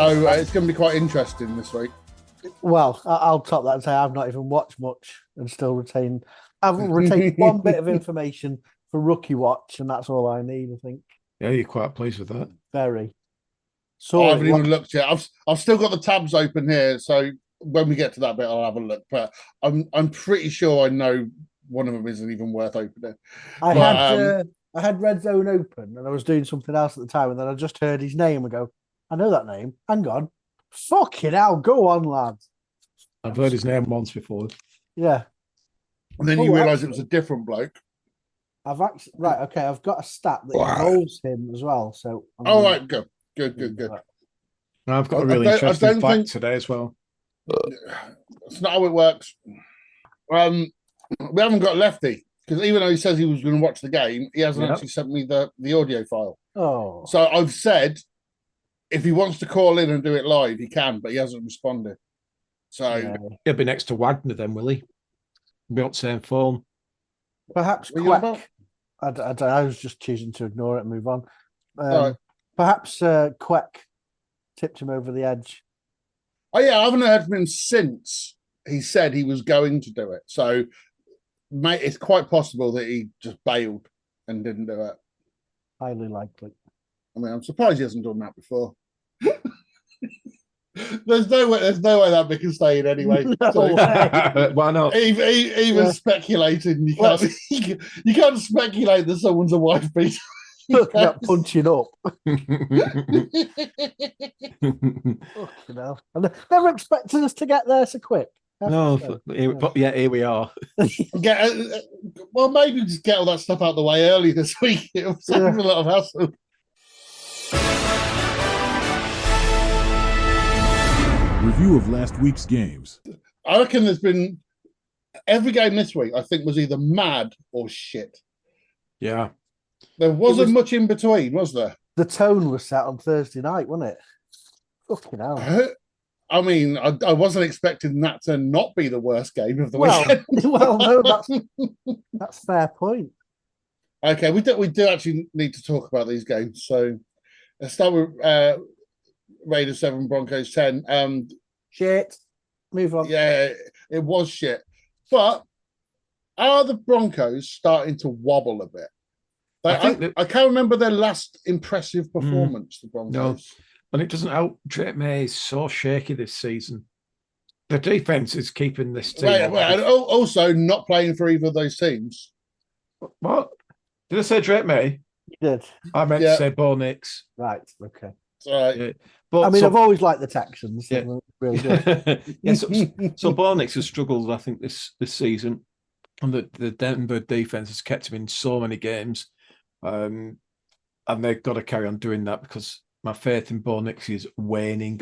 So it's going to be quite interesting this week. Well, I'll top that and say I've not even watched much and still retain. I've retained one bit of information for Rookie Watch, and that's all I need, I think. Yeah, you're quite pleased with that. Very. So I haven't even looked yet. I've still got the tabs open here, so when we get to that bit, I'll have a look. But I'm pretty sure I know one of them isn't even worth opening. I had Red Zone open, and I was doing something else at the time, and then I just heard his name and go, I know that name. Hang on. Fucking hell, go on, lads. I've heard his name once before. Yeah. And then you realise it was a different bloke. I've got a stat that involves him as well. So right, good. Now I've got a really interesting fact today as well. It's not how it works. We haven't got Lefty, because even though he says he was going to watch the game, he hasn't actually sent me the audio file. Oh. So I've said if he wants to call in and do it live, he can, but he hasn't responded. So he'll be next to Wagner then, will he? Be on the same phone. Perhaps Quek. I was just choosing to ignore it and move on. Perhaps Quek tipped him over the edge. Oh, yeah, I haven't heard from him since he said he was going to do it. So, mate, it's quite possible that he just bailed and didn't do it. Highly likely. I mean, I'm surprised he hasn't done that before. There's no way that bit can stay in anyway. Why not? Even speculating, you can't speculate that someone's a wife beater. Not punching up. And never expected us to get there so quick. No, but here we are. Well, maybe just get all that stuff out of the way early this week. It was a lot of hassle. Review of last week's games. I reckon there's been every game this week, I think, was either mad or shit. Yeah. There wasn't much in between, was there? The tone was set on Thursday night, wasn't it? Fucking hell. I mean, I wasn't expecting that to not be the worst game of the weekend. Well, no, that's fair point. Okay, we do actually need to talk about these games. So let's start with Raiders 7, Broncos 10. Shit. Move on. Yeah, it was shit. But are the Broncos starting to wobble a bit? I can't remember their last impressive performance, the Broncos. No. And it doesn't help. Drake May is so shaky this season. The defense is keeping this team. And also not playing for either of those teams. What? Did I say Drake May? You did. I meant to say Bo Nix. Right, okay. Yeah. But, I've always liked the Texans. Yeah. Really good. So Bo Nix has struggled, I think, this season. And the Denver defense has kept him in so many games. And they've got to carry on doing that because my faith in Bo Nix is waning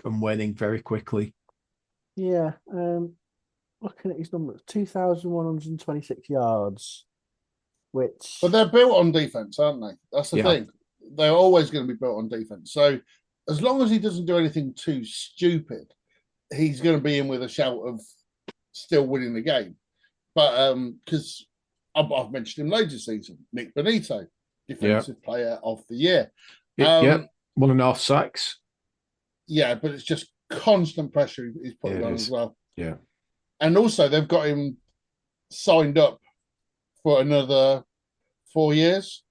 very quickly. Yeah. Looking at his numbers, 2,126 yards, which... But they're built on defense, aren't they? That's the thing. They're always going to be built on defense. So as long as he doesn't do anything too stupid, he's going to be in with a shout of still winning the game. But because I've mentioned him loads this season, Nick Bonito, Defensive Player of the Year. 1.5 sacks. Yeah, but it's just constant pressure he's putting on as well. Yeah. And also they've got him signed up for another 4 years.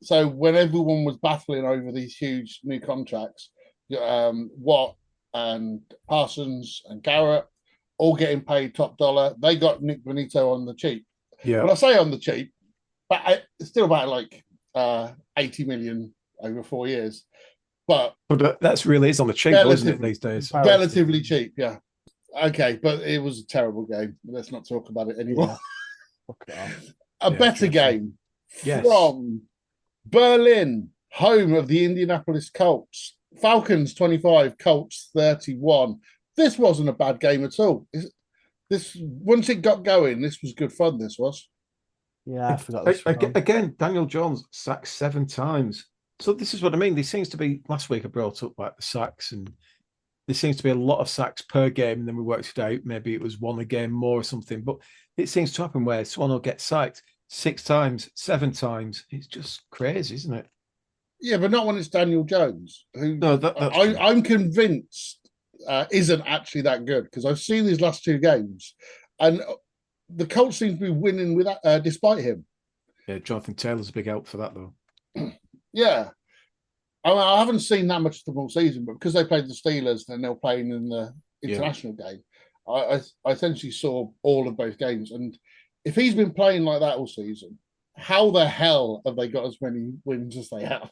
So when everyone was battling over these huge new contracts, Watt and Parsons and Garrett all getting paid top dollar, they got Nick Bonito on the cheap. Yeah. When I say on the cheap, but it's still about like 80 million over 4 years. But that's really is on the cheap, isn't it, these days? Relatively cheap, yeah. Okay, but it was a terrible game. Let's not talk about it anymore. A better game from Berlin, home of the Indianapolis Colts. Falcons 25, Colts 31. This wasn't a bad game at all. This once it got going, this was good fun. This was. Yeah, I forgot this. Again, Daniel Jones sacked 7 times. So this is what I mean. There seems to be, last week I brought up like the sacks, and there seems to be a lot of sacks per game, and then we worked it out. Maybe it was 1 a game more or something. But it seems to happen where someone will get sacked 6 times, 7 times. It's just crazy, isn't it? Yeah, but not when it's Daniel Jones, who No, that's true. I'm convinced isn't actually that good, because I've seen these last two games, and the Colts seem to be winning with despite him. Yeah, Jonathan Taylor's a big help for that, though. Yeah. I haven't seen that much of them all season, but because they played the Steelers and they're playing in the international game, I essentially saw all of both games. And if he's been playing like that all season, how the hell have they got as many wins as they have?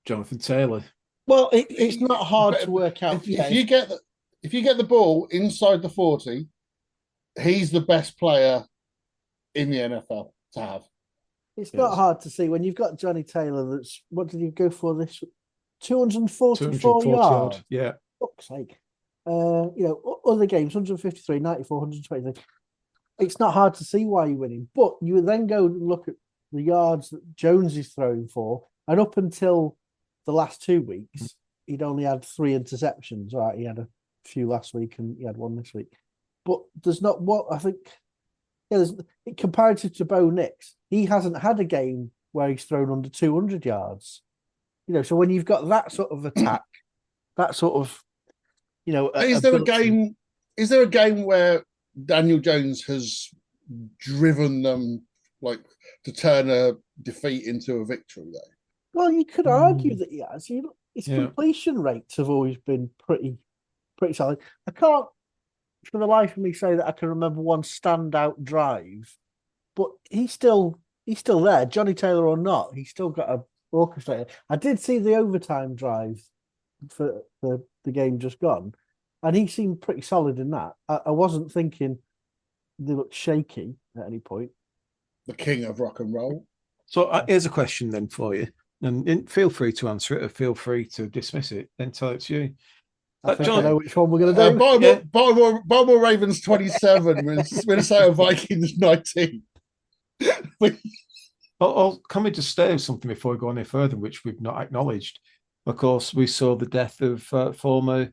Jonathan Taylor. Well, it's not hard to work out. If you get the ball inside the 40, he's the best player in the NFL to have. It's not hard to see when you've got Johnny Taylor. That's what did you go for this? 244 yards. Yeah. Fuck's sake. Other games 153, 94, 123. It's not hard to see why you're winning, but you then go and look at the yards that Jones is throwing for, and up until the last 2 weeks, he'd only had 3 interceptions. Right, he had a few last week and he had 1 this week. But there's not what I think. There's comparative to Bo Nix, he hasn't had a game where he's thrown under 200 yards. So when you've got that sort of attack, that sort of, is there a game where Daniel Jones has driven them to turn a defeat into a victory? Though, well, you could argue that he has. His completion rates have always been pretty solid. I can't, for the life of me, say that I can remember one standout drive, but he's still there, Johnny Taylor or not. He's still got a orchestrator. I did see the overtime drive for the game just gone, and he seemed pretty solid in that. I wasn't thinking they looked shaky at any point. The king of rock and roll. So here's a question then for you, and feel free to answer it or feel free to dismiss it. Entirely to you. I think I know which one we're going to do. Baltimore Ravens 27, Minnesota Vikings 19. Can we just stay with something before we go any further, which we've not acknowledged? Of course, we saw the death of former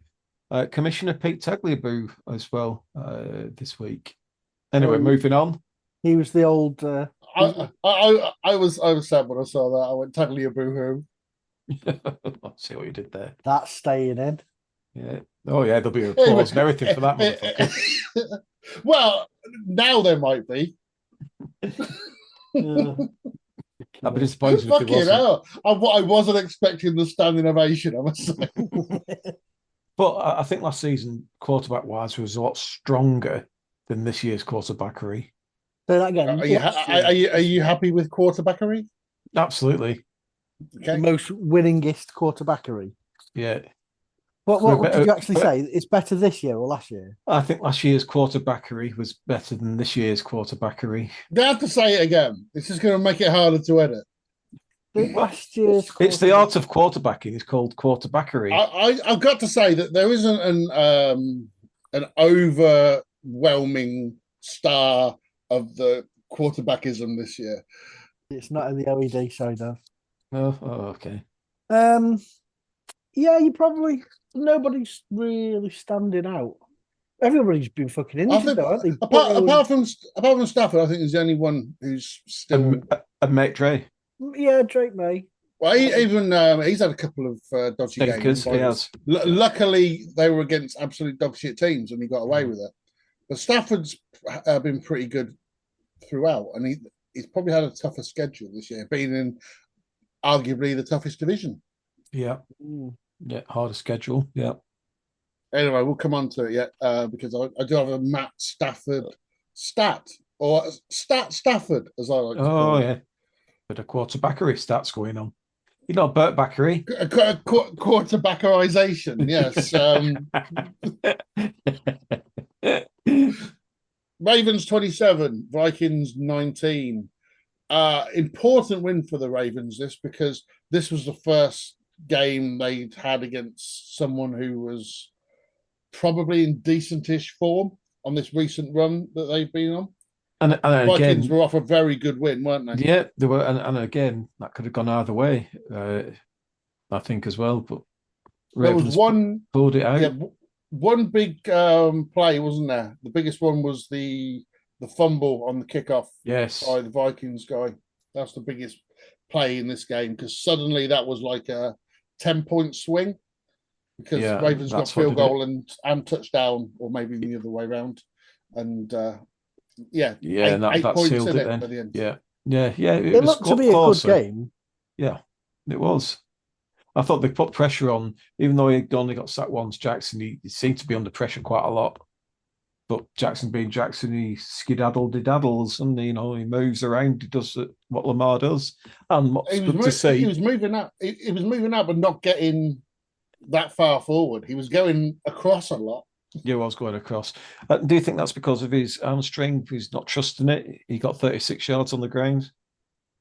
Commissioner Pete Tagliabue as well this week. Anyway, moving on. He was the old. I was sad when I saw that. I went Tagliabue home. See what you did there. That's staying in. Yeah. Oh yeah, there'll be applause and everything for that motherfucker. Well, now there might be. I'd be disappointed if it wasn't. Hell. I wasn't expecting the standing ovation, I must say. But I think last season, quarterback-wise, was a lot stronger than this year's quarterbackery. Say that again. Are you happy with quarterbackery? Absolutely. Okay. The most winningest quarterbackery. Yeah. What did you actually say? It's better this year or last year? I think last year's quarterbackery was better than this year's quarterbackery. You have to say it again. This is going to make it harder to edit. Last year's it's the art of quarterbacking. It's called quarterbackery. I've got to say that there isn't an overwhelming star of the quarterbackism this year. It's not in the LED side, though. Oh, okay. Yeah, nobody's really standing out. Everybody's been fucking injured, though, haven't they? Apart from Stafford, I think he's the only one who's still. And Mate Dre. Yeah, Drake May. Well, he's had a couple of dodgy games. He has. Luckily, they were against absolute dog shit teams, and he got away with it. But Stafford's been pretty good throughout, and he's probably had a tougher schedule this year, being in arguably the toughest division. Yeah. Yeah, harder schedule. Yeah. Anyway, we'll come on to it yet because I do have a Matt Stafford Stafford, as I like to call it. Oh, yeah. Bit of quarterbackery stats going on. You know, Burt Backery. Quarterbackerization, yes. Ravens 27, Vikings 19. Important win for the Ravens, because this was the first game they'd had against someone who was probably in decentish form on this recent run that they've been on. And Vikings again, were off a very good win, weren't they? Yeah, they were. And again, that could have gone either way, I think, as well. But Ravens pulled it out. Yeah, one big play, wasn't there? The biggest one was the fumble on the kickoff. Yes, by the Vikings guy. That's the biggest play in this game, because suddenly that was like a 10-point swing, because Ravens got field goal and touchdown, or maybe the other way around. And eight points in it at the end. Yeah. It looked to be closer. A good game. Yeah, it was. I thought they put pressure on, even though he only got sacked once. Jackson, he seemed to be under pressure quite a lot. But Jackson being Jackson, he skedaddles, and he moves around. He does what Lamar does, and what's good to see. He was moving up. He was moving up, but not getting that far forward. He was going across a lot. Yeah, I was going across. Do you think that's because of his hamstring? He's not trusting it. He got 36 yards on the ground.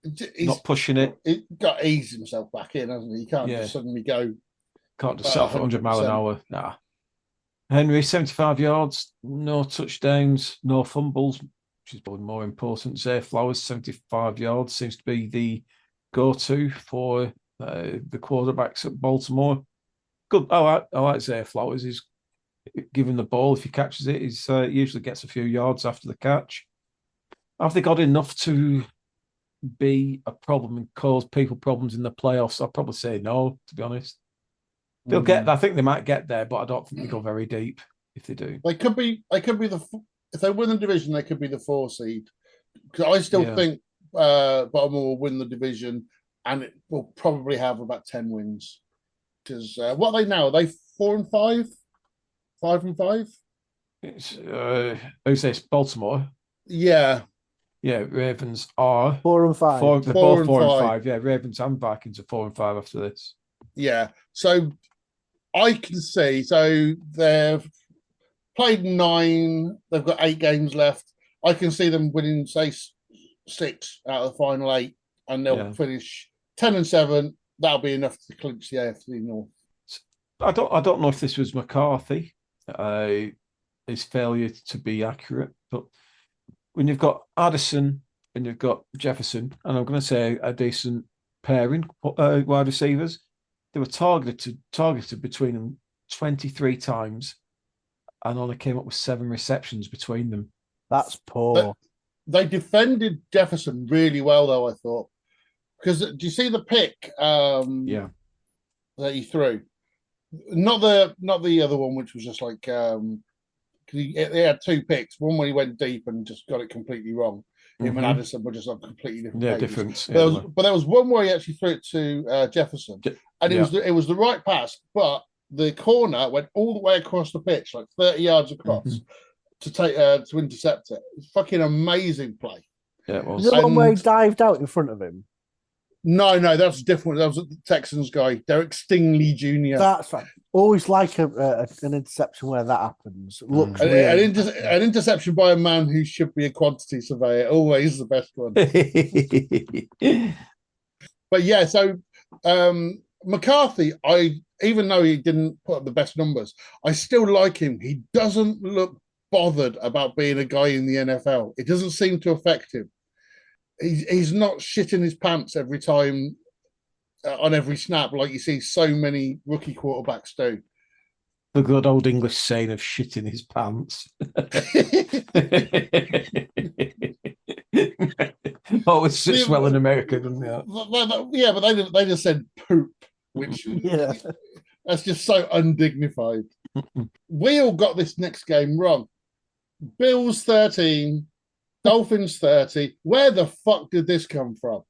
He's not pushing it. He got to ease himself back in, hasn't he? He can't just suddenly go. Can't just set off at 100 mile an hour. Nah. Henry, 75 yards, no touchdowns, no fumbles, which is probably more important. Zay Flowers, 75 yards, seems to be the go-to for the quarterbacks at Baltimore. Good. I like Zay Flowers. He's given the ball. If he catches it, he usually gets a few yards after the catch. Have they got enough to be a problem and cause people problems in the playoffs? I'd probably say no, to be honest. They'll get. I think they might get there, but I don't think they go very deep if they do. They could be if they win the division, they could be the 4 seed. Because I still think Baltimore will win the division, and it will probably have about 10 wins. Because what are they now? Are they 4-5? 5-5? It's who's this? Baltimore. Yeah. Ravens are 4-5. They're both 4-5. Yeah, Ravens and Vikings are 4-5 after this. Yeah. So I can see. So they've played 9. They've got 8 games left. I can see them winning, say, 6 out of the final 8, and they'll finish 10-7. That'll be enough to clinch the AFC North. I don't know if this was McCarthy, his failure to be accurate, but when you've got Addison and you've got Jefferson, and I'm going to say a decent pairing wide receivers, they were targeted between them 23 times, and only came up with 7 receptions between them. That's poor. They defended Jefferson really well, though, I thought. Because do you see the pick that he threw? Not the other one, which was just like he had 2 picks. One when he went deep and just got it completely wrong. Him and Addison were just on completely different pages. Difference. But there was one where he actually threw it to Jefferson, and it was the right pass, but the corner went all the way across the pitch, like 30 yards across, to intercept it. It's fucking amazing play. Yeah, it was. Was the one where he dived out in front of him? No, that's different. That was the Texans guy, Derek Stingley Jr. That's right. Always like an interception where that happens. Looks an interception by a man who should be a quantity surveyor. Always the best one. But yeah, so McCarthy, even though he didn't put up the best numbers, I still like him. He doesn't look bothered about being a guy in the NFL. It doesn't seem to affect him. He's not shitting his pants every time on every snap like you see so many rookie quarterbacks do. The good old English saying of shitting his pants. Oh, it sits well in America, doesn't it? Yeah, but they just said poop, which that's just so undignified. We all got this next game wrong. Bills 13. Dolphins 30. Where the fuck did this come from?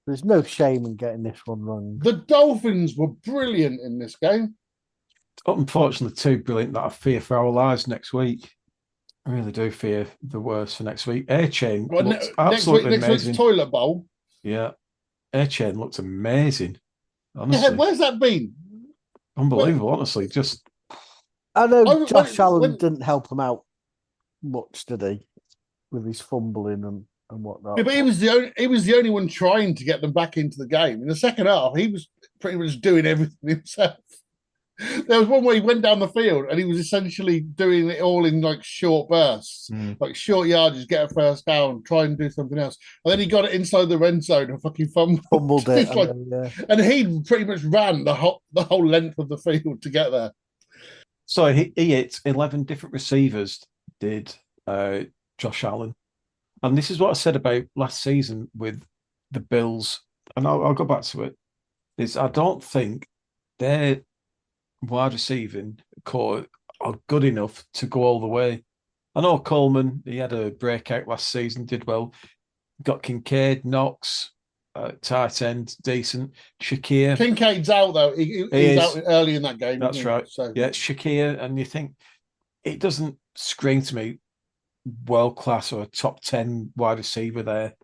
There's no shame in getting this one wrong. The Dolphins were brilliant in this game. Unfortunately, too brilliant that I fear for our lives next week. I really do fear the worst for next week. Air-Chain looks absolutely amazing. Next week's toilet bowl. Yeah. Air-Chain looks amazing. Honestly. Yeah, where's that been? Unbelievable, honestly. Just I know Josh Allen didn't help him out much, did he? With his fumbling and whatnot. Yeah, but he was the only one trying to get them back into the game. In the second half, he was pretty much doing everything himself. There was one where he went down the field and he was essentially doing it all in like short bursts, like short yards, get a first down, try and do something else. And then he got it inside the red zone and fucking fumbled it. And he pretty much ran the whole length of the field to get there. So he hit 11 different receivers, did Josh Allen. And this is what I said about last season with the Bills and I'll go back to it, is I don't think their wide receiving core are good enough to go all the way. I know Coleman, he had a breakout last season, did well. Got Kincaid, Knox, tight end, decent. Shakir. Kincaid's out, though. He's out early in that game. That's right. So. Yeah, Shakir, and you think it doesn't scream to me world class or a top 10 wide receiver there.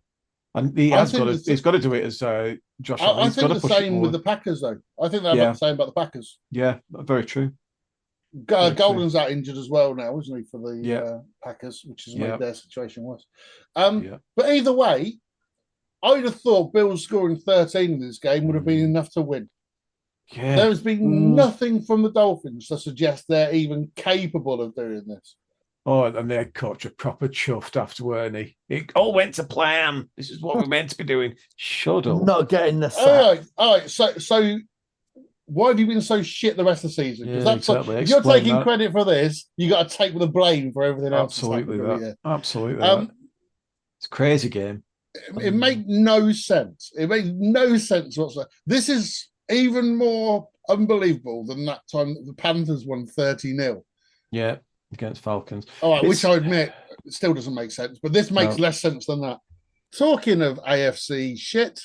And he's got to do it as Josh Allen. I think the same with the Packers, though. I think they're about the same about the Packers. Yeah, very true. Golden's out injured as well now, isn't he, for the Packers, which has made their situation worse. But either way, I'd have thought Bills scoring 13 in this game would have been enough to win. Yeah. There has been nothing from the Dolphins to suggest they're even capable of doing this. Oh, and their coach a proper chuffed after, weren't he? It all went to plan. This is what we're meant to be doing. Shut up. Not getting the sack. All right. So why have you been so shit the rest of the season? Because exactly. If you're taking credit for this, you got to take the blame for everything else. Absolutely that. It's a crazy game. It made no sense. It made no sense whatsoever. This is even more unbelievable than that time that the Panthers won 30-0. Yeah, against Falcons. All right, which I admit still doesn't make sense, but this makes less sense than that. Talking of AFC shit,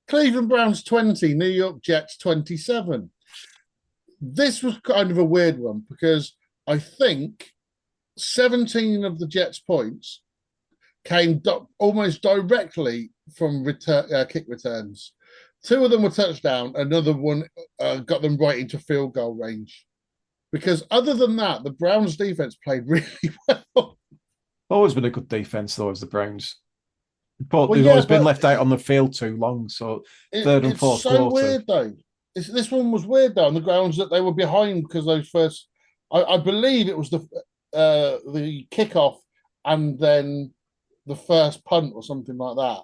Cleveland Browns 20, New York Jets 27. This was kind of a weird one because I think 17 of the Jets' points came almost directly from kick returns. 2 of them were touchdown. Another one got them right into field goal range. Because other than that, the Browns' defense played really well. Always been a good defense, though, as the Browns. But they've always been left out on the field too long. So third and fourth quarter. It's so weird, though. This one was weird, though, on the grounds that they were behind because those first... I believe it was the kickoff and then the first punt or something like that.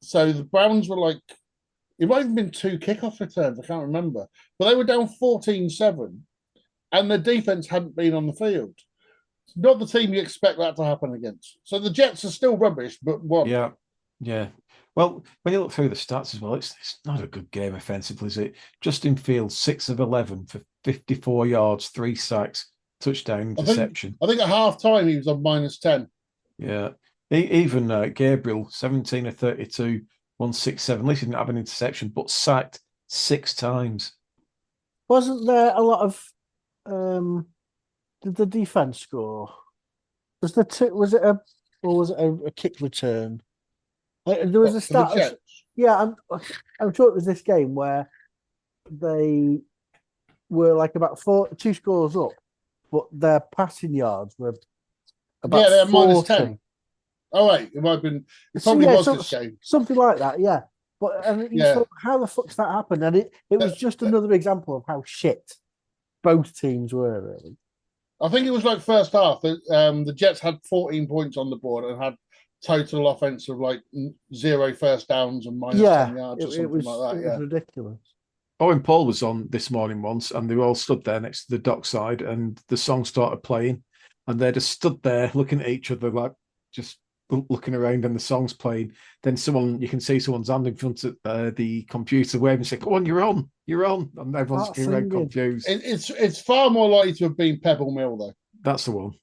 So the Browns were like... It might have been 2 kickoff returns. I can't remember. But they were down 14-7. And the defense hadn't been on the field. It's not the team you expect that to happen against. So the Jets are still rubbish, but what? Yeah. Well, when you look through the stats as well, it's not a good game offensively, is it? Justin Fields, 6 of 11 for 54 yards, 3 sacks, touchdown, interception. I think at half-time he was on -10. Yeah. Even Gabriel, 17 of 32, 167. At least he didn't have an interception, but sacked 6 times. Wasn't there a lot of... did the defense score? Was it a kick return? There was a stat. I'm sure it was this game where they were like about 2 scores up, but their passing yards were about they're 40. -10. Oh wait, it might have been. It probably was this game, something like that. Yeah, but thought, how the fuck's that happened? And it was just another example of how shit both teams were, really. I think it was like first half. The Jets had 14 points on the board and had total offense of like 0 first downs and -10 yards or something like that. It was ridiculous. Owen Paul was on this morning once, and they all stood there next to the dockside, and the song started playing, and they just stood there looking at each other, like just looking around, and the song's playing. Then you can see someone's hand in front of the computer waving, and say, "Come on, you're on," and everyone's looking around confused. It's far more likely to have been Pebble Mill, though. That's the one.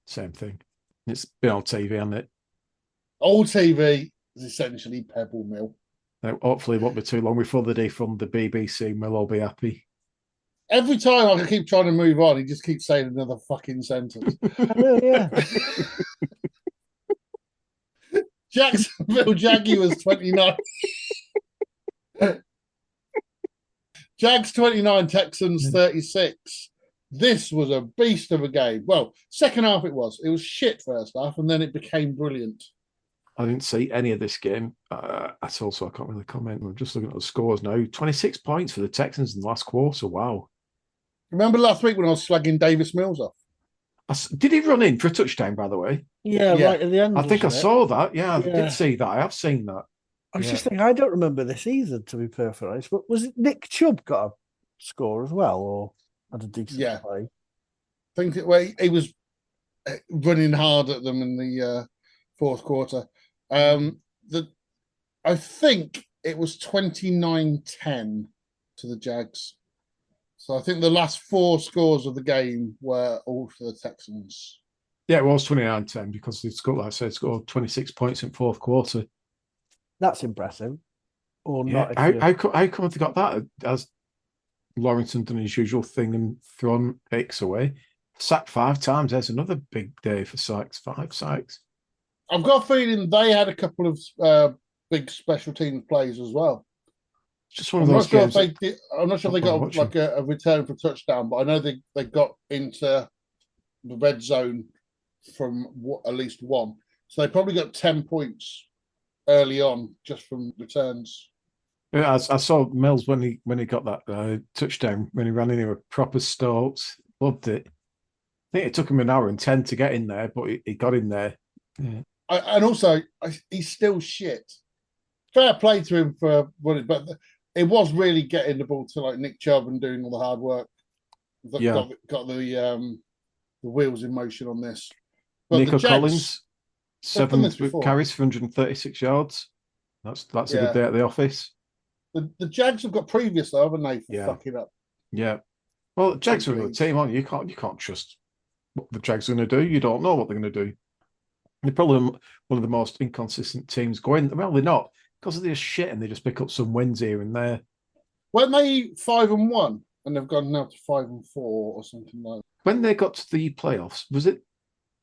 Same thing. It's been on TV, hasn't it? Old TV is essentially Pebble Mill. Now, hopefully it won't be too long before the day from the BBC, and we'll all be happy. Every time I keep trying to move on, he just keeps saying another fucking sentence. Yeah. Jacksonville Jaguars 29. Jags 29, Texans 36. This was a beast of a game. Well, second half it was. It was shit first half, and then it became brilliant. I didn't see any of this game at all, so I can't really comment. I'm just looking at the scores now. 26 points for the Texans in the last quarter. Wow. Remember last week when I was slagging Davis Mills off? Did he run in for a touchdown, by the way? Yeah. Right at the end. I think I saw that. Yeah, I did see that. I have seen that. I was just thinking, I don't remember this either, to be perfectly honest. But was it Nick Chubb got a score as well, or had a decent play? I think he was running hard at them in the fourth quarter. I think it was 29-10 to the Jags. So I think the last 4 scores of the game were all for the Texans. Yeah, it was 29-10 because they scored, like I said, scored 26 points in fourth quarter. That's impressive. Or Yeah. not? How come they got that? As Lawrence done his usual thing and thrown Hicks away. Sacked 5 times. There's another big day for sacks. 5 sacks. I've got a feeling they had a couple of big special team plays as well. Just one of those games. I'm not sure if they got like a return for touchdown, but I know they got into the red zone from at least one. So they probably got 10 points early on just from returns. Yeah, I saw Mills when he got that touchdown, when he ran in with proper stalks. Loved it. I think it took him an hour and 10 to get in there, but he got in there. Yeah. And also, he's still shit. Fair play to him for what it, but it was really getting the ball to like Nick Chubb and doing all the hard work that got the wheels in motion on this. But Nico Jags, Collins, 7 carries for 136 yards. That's a good day at the office. The Jags have got previous though, haven't they? For fucking up. Yeah. Well, the Jags are a good team, aren't you? You can't trust what the Jags are going to do. You don't know what they're going to do. They're probably one of the most inconsistent teams going. Well, they're not because they're shit and they just pick up some wins here and there. Weren't they 5-1 and they've gone now to 5-4 or something like that? When they got to the playoffs, was it?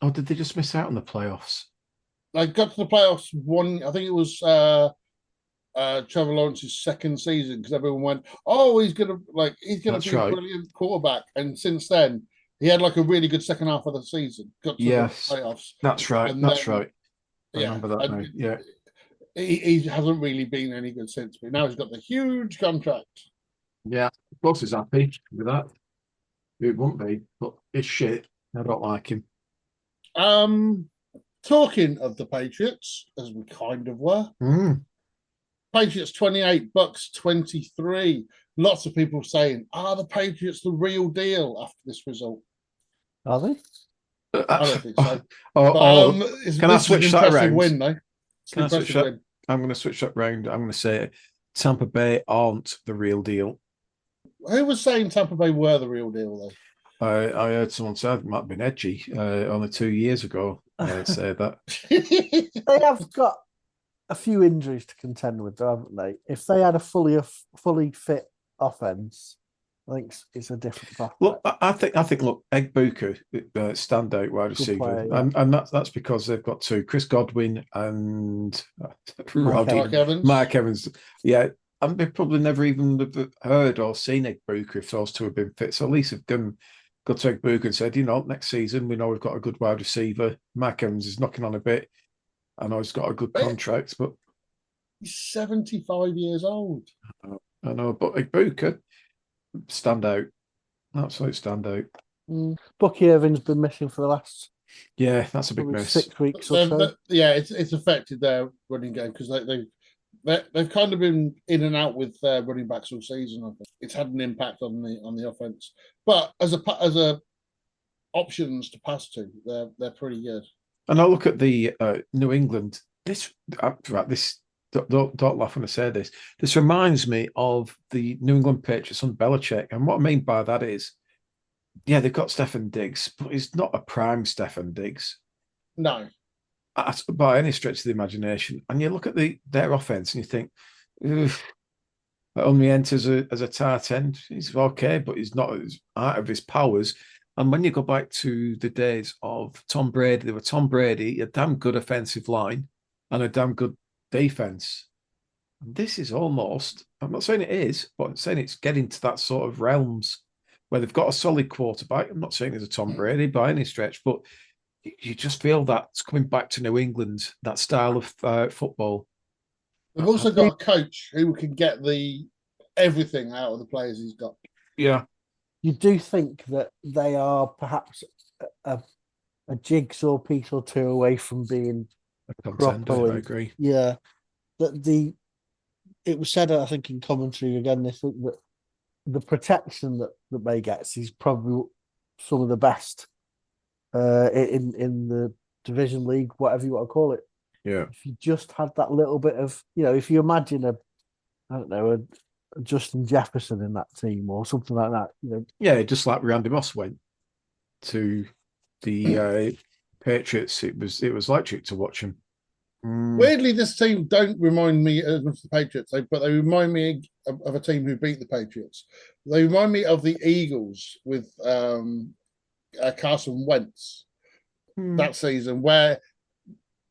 Or did they just miss out on the playoffs? They got to the playoffs one. I think it was Trevor Lawrence's second season because everyone went, "Oh, he's gonna be a brilliant quarterback." And since then, he had like a really good second half of the season. Got to the playoffs. That's right. That's right. I remember that now. Yeah. He hasn't really been any good since, but now he's got the huge contract. Yeah, Boss is happy with that. It won't be, but it's shit. I don't like him. Talking of the Patriots, as we kind of were. Patriots 28, Bucks 23. Lots of people saying, "Are the Patriots the real deal after this result?" Are they? I don't think so. Can I switch that around? Win, though. Can I switch that? I'm going to switch that round. I'm going to say Tampa Bay aren't the real deal. Who was saying Tampa Bay were the real deal, though? I heard someone say it might have been Edgy only 2 years ago. Say that. They have got a few injuries to contend with, haven't they? If they had a fully fit offense, I think it's a different prospect. Look, I think. Look, Egg Booker, standout wide receiver, player, yeah. and that's because they've got 2, Chris Godwin and Mark Evans. Yeah, and they've probably never even heard or seen Egg Booker if those 2 have been fit. So at least they've got to Egg Booker and said, next season we know we've got a good wide receiver. Mark Evans is knocking on a bit. I know he's got a good contract, but he's 75 years old. I know, but Egg Booker. Standout, absolute standout. Bucky Irvin's been missing for the last that's a big miss. 6 weeks or so. It's affected their running game because they've kind of been in and out with their running backs all season. I think it's had an impact on the offense, but as a options to pass to, they're pretty good. And I look at the New England. This. Don't laugh when I say this. This reminds me of the New England Patriots on Belichick. And what I mean by that is, they've got Stefan Diggs, but he's not a prime Stefan Diggs. No. By any stretch of the imagination. And you look at their offense and you think, only enters as a tight end. He's okay, but he's not out of his powers. And when you go back to the days of Tom Brady, there were Tom Brady, a damn good offensive line and a damn good defense. This is almost, I'm not saying it is, but I'm saying it's getting to that sort of realms where they've got a solid quarterback. I'm not saying there's a Tom Brady by any stretch, but you just feel that's coming back to New England, that style of football. They've also got a coach who can get everything out of the players he's got. Yeah. You do think that they are perhaps a jigsaw piece or 2 away from being a contender, I agree. Yeah. That it was said, I think, in commentary again this week that the protection that May gets is probably some of the best in the division league, whatever you want to call it. Yeah. If you just had that little bit of, if you imagine I don't know, a Justin Jefferson in that team or something like that. You know? Yeah, just like Randy Moss went to the Patriots. It was electric to watch him. Weirdly, this team don't remind me as much of the Patriots, but they remind me of a team who beat the Patriots. They remind me of the Eagles with Carson Wentz that season, where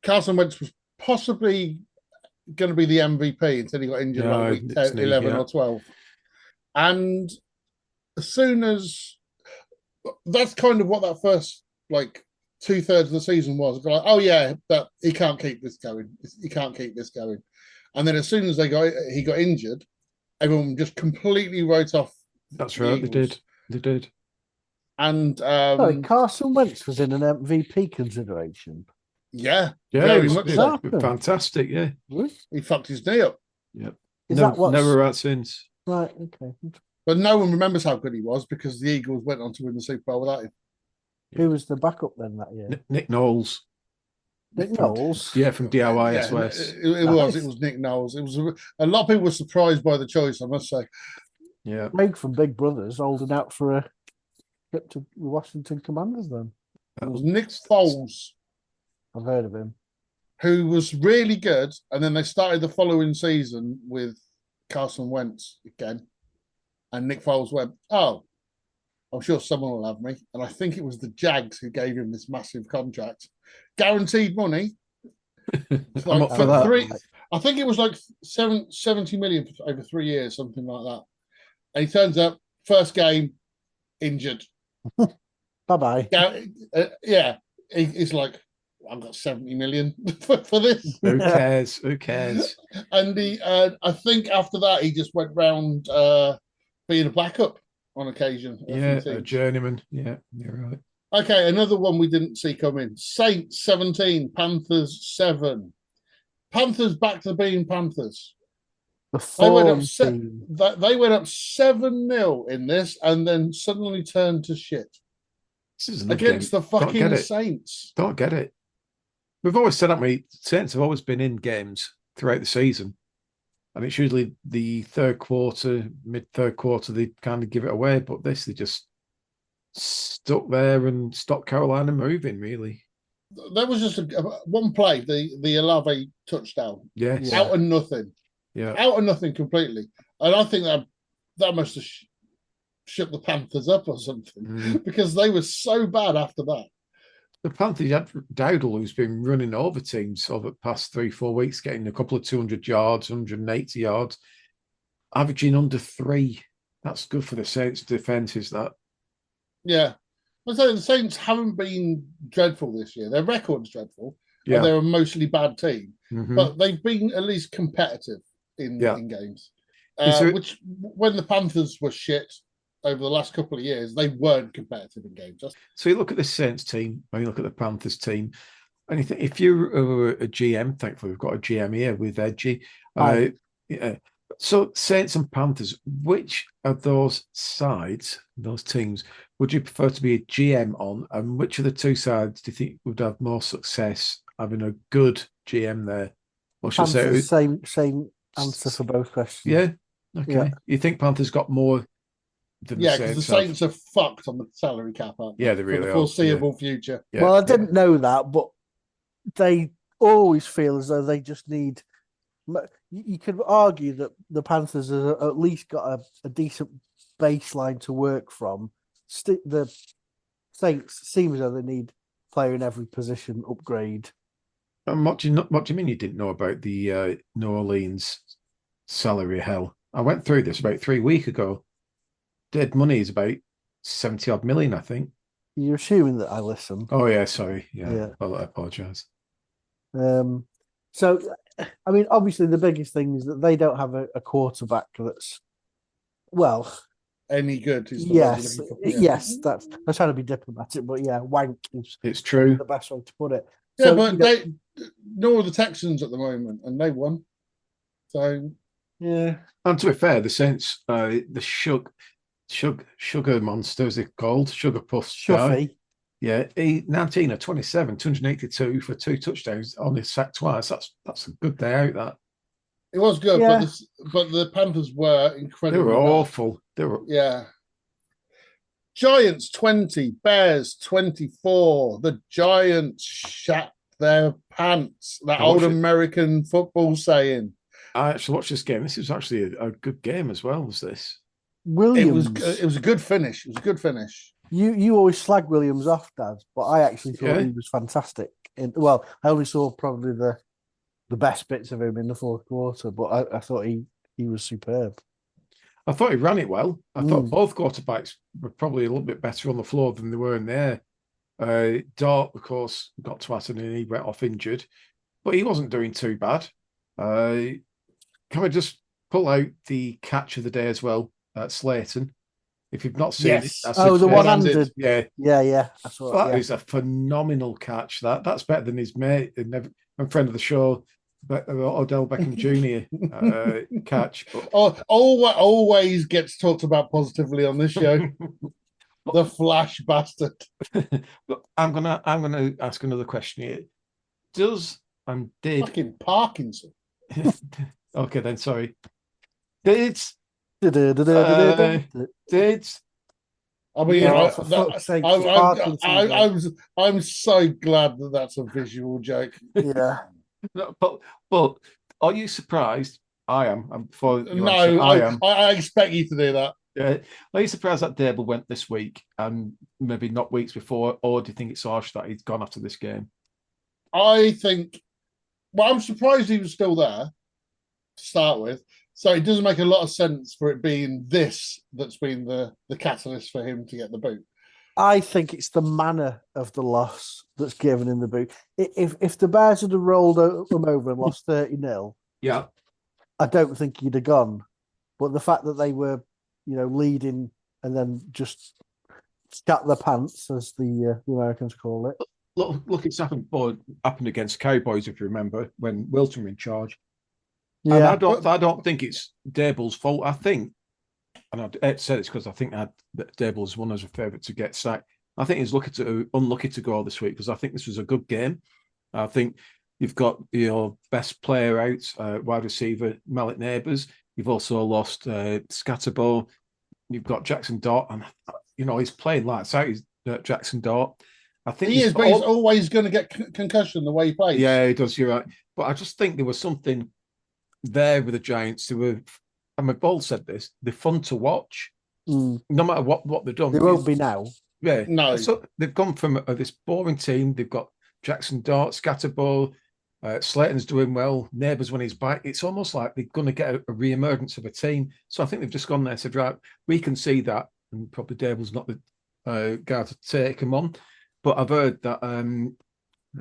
Carson Wentz was possibly going to be the MVP until he got injured like week 10, 11 or 12. And as soon as that's kind of what that first like 2/3 of the season was, like, oh yeah, but he can't keep this going. He can't keep this going. And then as soon as he got injured, everyone just completely wrote off. That's right. Eagles. They did. And sorry, Carson Wentz was in an MVP consideration. Yeah, very much so. Fantastic. Yeah, he fucked his knee up. Yep. Never out since. Right. Okay. But no one remembers how good he was because the Eagles went on to win the Super Bowl without him. Who was the backup then that year? Nick Knowles. Nick Knowles? Yeah, from DIY. It was Nick Knowles. It was a lot of people were surprised by the choice, I must say. Yeah. Greg from Big Brothers holding out for a trip to Washington Commanders then. It was Nick Foles. I've heard of him. Who was really good, and then they started the following season with Carson Wentz again. And Nick Foles went, oh, I'm sure someone will have me. And I think it was the Jags who gave him this massive contract. Guaranteed money. I'm up for that. I think it was like 70 million over 3 years, something like that. And he turns up, first game, injured. Bye-bye. Yeah. He's like, I've got 70 million for this. Who cares? Who cares? And I think after that, he just went round being a backup on occasion. Yeah, a journeyman. Yeah, you're right. Okay, another one we didn't see coming. Saints 17, Panthers 7. Panthers back to being Panthers. They went up 7-0 in this and then suddenly turned to shit. This is against the fucking Saints. Don't get it. We've always said, haven't we? Saints have always been in games throughout the season. And it's usually the third quarter, mid-third quarter, they kind of give it away. But this, they just stuck there and stopped Carolina moving, really. There was just one play, the Olave touchdown. Yes. Out of nothing. Yeah. Out of nothing completely. And I think that must have shook the Panthers up or something because they were so bad after that. The Panthers had Dowdle, who's been running over teams over the past 3-4 weeks, getting a couple of 200 yards, 180 yards, averaging under 3. That's good for the Saints' defense, is that? Yeah. I'm saying the Saints haven't been dreadful this year. Their record's dreadful. Yeah. They're a mostly bad team. But they've been at least competitive in games. Which, when the Panthers were shit over the last couple of years, they weren't competitive in games. So you look at the Saints team, or you look at the Panthers team, and you think, if you're a GM, thankfully we've got a GM here with Edgy. So Saints and Panthers, which of those sides, those teams, would you prefer to be a GM on, and which of the two sides do you think would have more success having a good GM there? What should I say? Same answer for both questions. Yeah. Okay. Yeah. You think Panthers got more? Yeah, because the Saints are fucked on the salary cap, aren't they? Yeah, they really for the are. Foreseeable future. Yeah. Well, I didn't know that, but they always feel as though they just need. You could argue that the Panthers have at least got a decent baseline to work from. The Saints seem as though they need player in every position upgrade. And what do you mean you didn't know about the New Orleans salary hell? I went through this about 3 weeks ago. Dead money is about 70-odd million, I think. You're assuming that I listen. Oh, yeah, sorry. Yeah. I apologise. So, I mean, obviously the biggest thing is that they don't have a quarterback that's, well... any good. Yes, I'm trying to be diplomatic, but yeah, wank is it's true. The best way to put it. Yeah, so, but nor are the Texans at the moment, and they won. So... yeah. And to be fair, the Saints, the Sugar Monsters, they're called, Sugar Puffs. Shuffy. Yeah, 19 of 27, 282 for 2 touchdowns, only sacked twice. That's a good day out, that. It was good, Yeah. but the Panthers were incredible. They were awful. Yeah. Giants 20, Bears 24. The Giants shat their pants. That old American football saying. I actually watched this game. This was actually a good game as well, was this? Williams. It was a good finish. It was a good finish. You always slag Williams off, Dad, but I actually thought he was fantastic. I only saw probably the best bits of him in the fourth quarter, but I thought he was superb. I thought he ran it well. I thought both quarterbacks were probably a little bit better on the floor than they were in there. Dart, of course, got twatted and he went off injured, but he wasn't doing too bad. Can we just pull out the catch of the day as well at Slayton? If you've not seen it, that's the one-handed. Yeah. That is a phenomenal catch. That's better than his mate and friend of the show, Odell Beckham Jr. Catch. Always gets talked about positively on this show. The Flash bastard. I'm gonna ask another question here. Fucking Parkinson? Okay, then sorry. I mean, I'm so glad that's a visual joke. Yeah. But are you surprised? I am. I expect you to do that. Are you surprised that Dable went this week and maybe not weeks before, or do you think it's harsh that he's gone after this game? I think. Well, I'm surprised he was still there to start with. So it doesn't make a lot of sense for it being this that's been the catalyst for him to get the boot. I think it's the manner of the loss that's given him the boot. If the Bears had rolled them over and lost 30-0, I don't think he'd have gone. But the fact that they were, leading and then just scat their pants, as the Americans call it. Look, it's happened against Cowboys, if you remember, when Wilton were in charge. Yeah, and I don't think it's Dable's fault. I think, and I said it's because I think Dable's one as a favourite to get sacked. I think he's unlucky to go this week because I think this was a good game. I think you've got your best player out, wide receiver Malik Neighbours. You've also lost Scatterbo. You've got Jackson Dart, and he's playing lights out. He's Jackson Dart. I think he is, but he's always going to get concussion the way he plays. Yeah, he does. You're right, but I just think there was something there with the Giants who were, and McBall said this, they're fun to watch. No matter what they've done. They won't be now. Yeah. No. So they've gone from this boring team. They've got Jackson Dart, Scatterbo, Slayton's doing well, Neighbours when he's back. It's almost like they're going to get a re-emergence of a team. So I think they've just gone there and said, right, we can see that. And probably Dable's not the guy to take him on. But I've heard that, I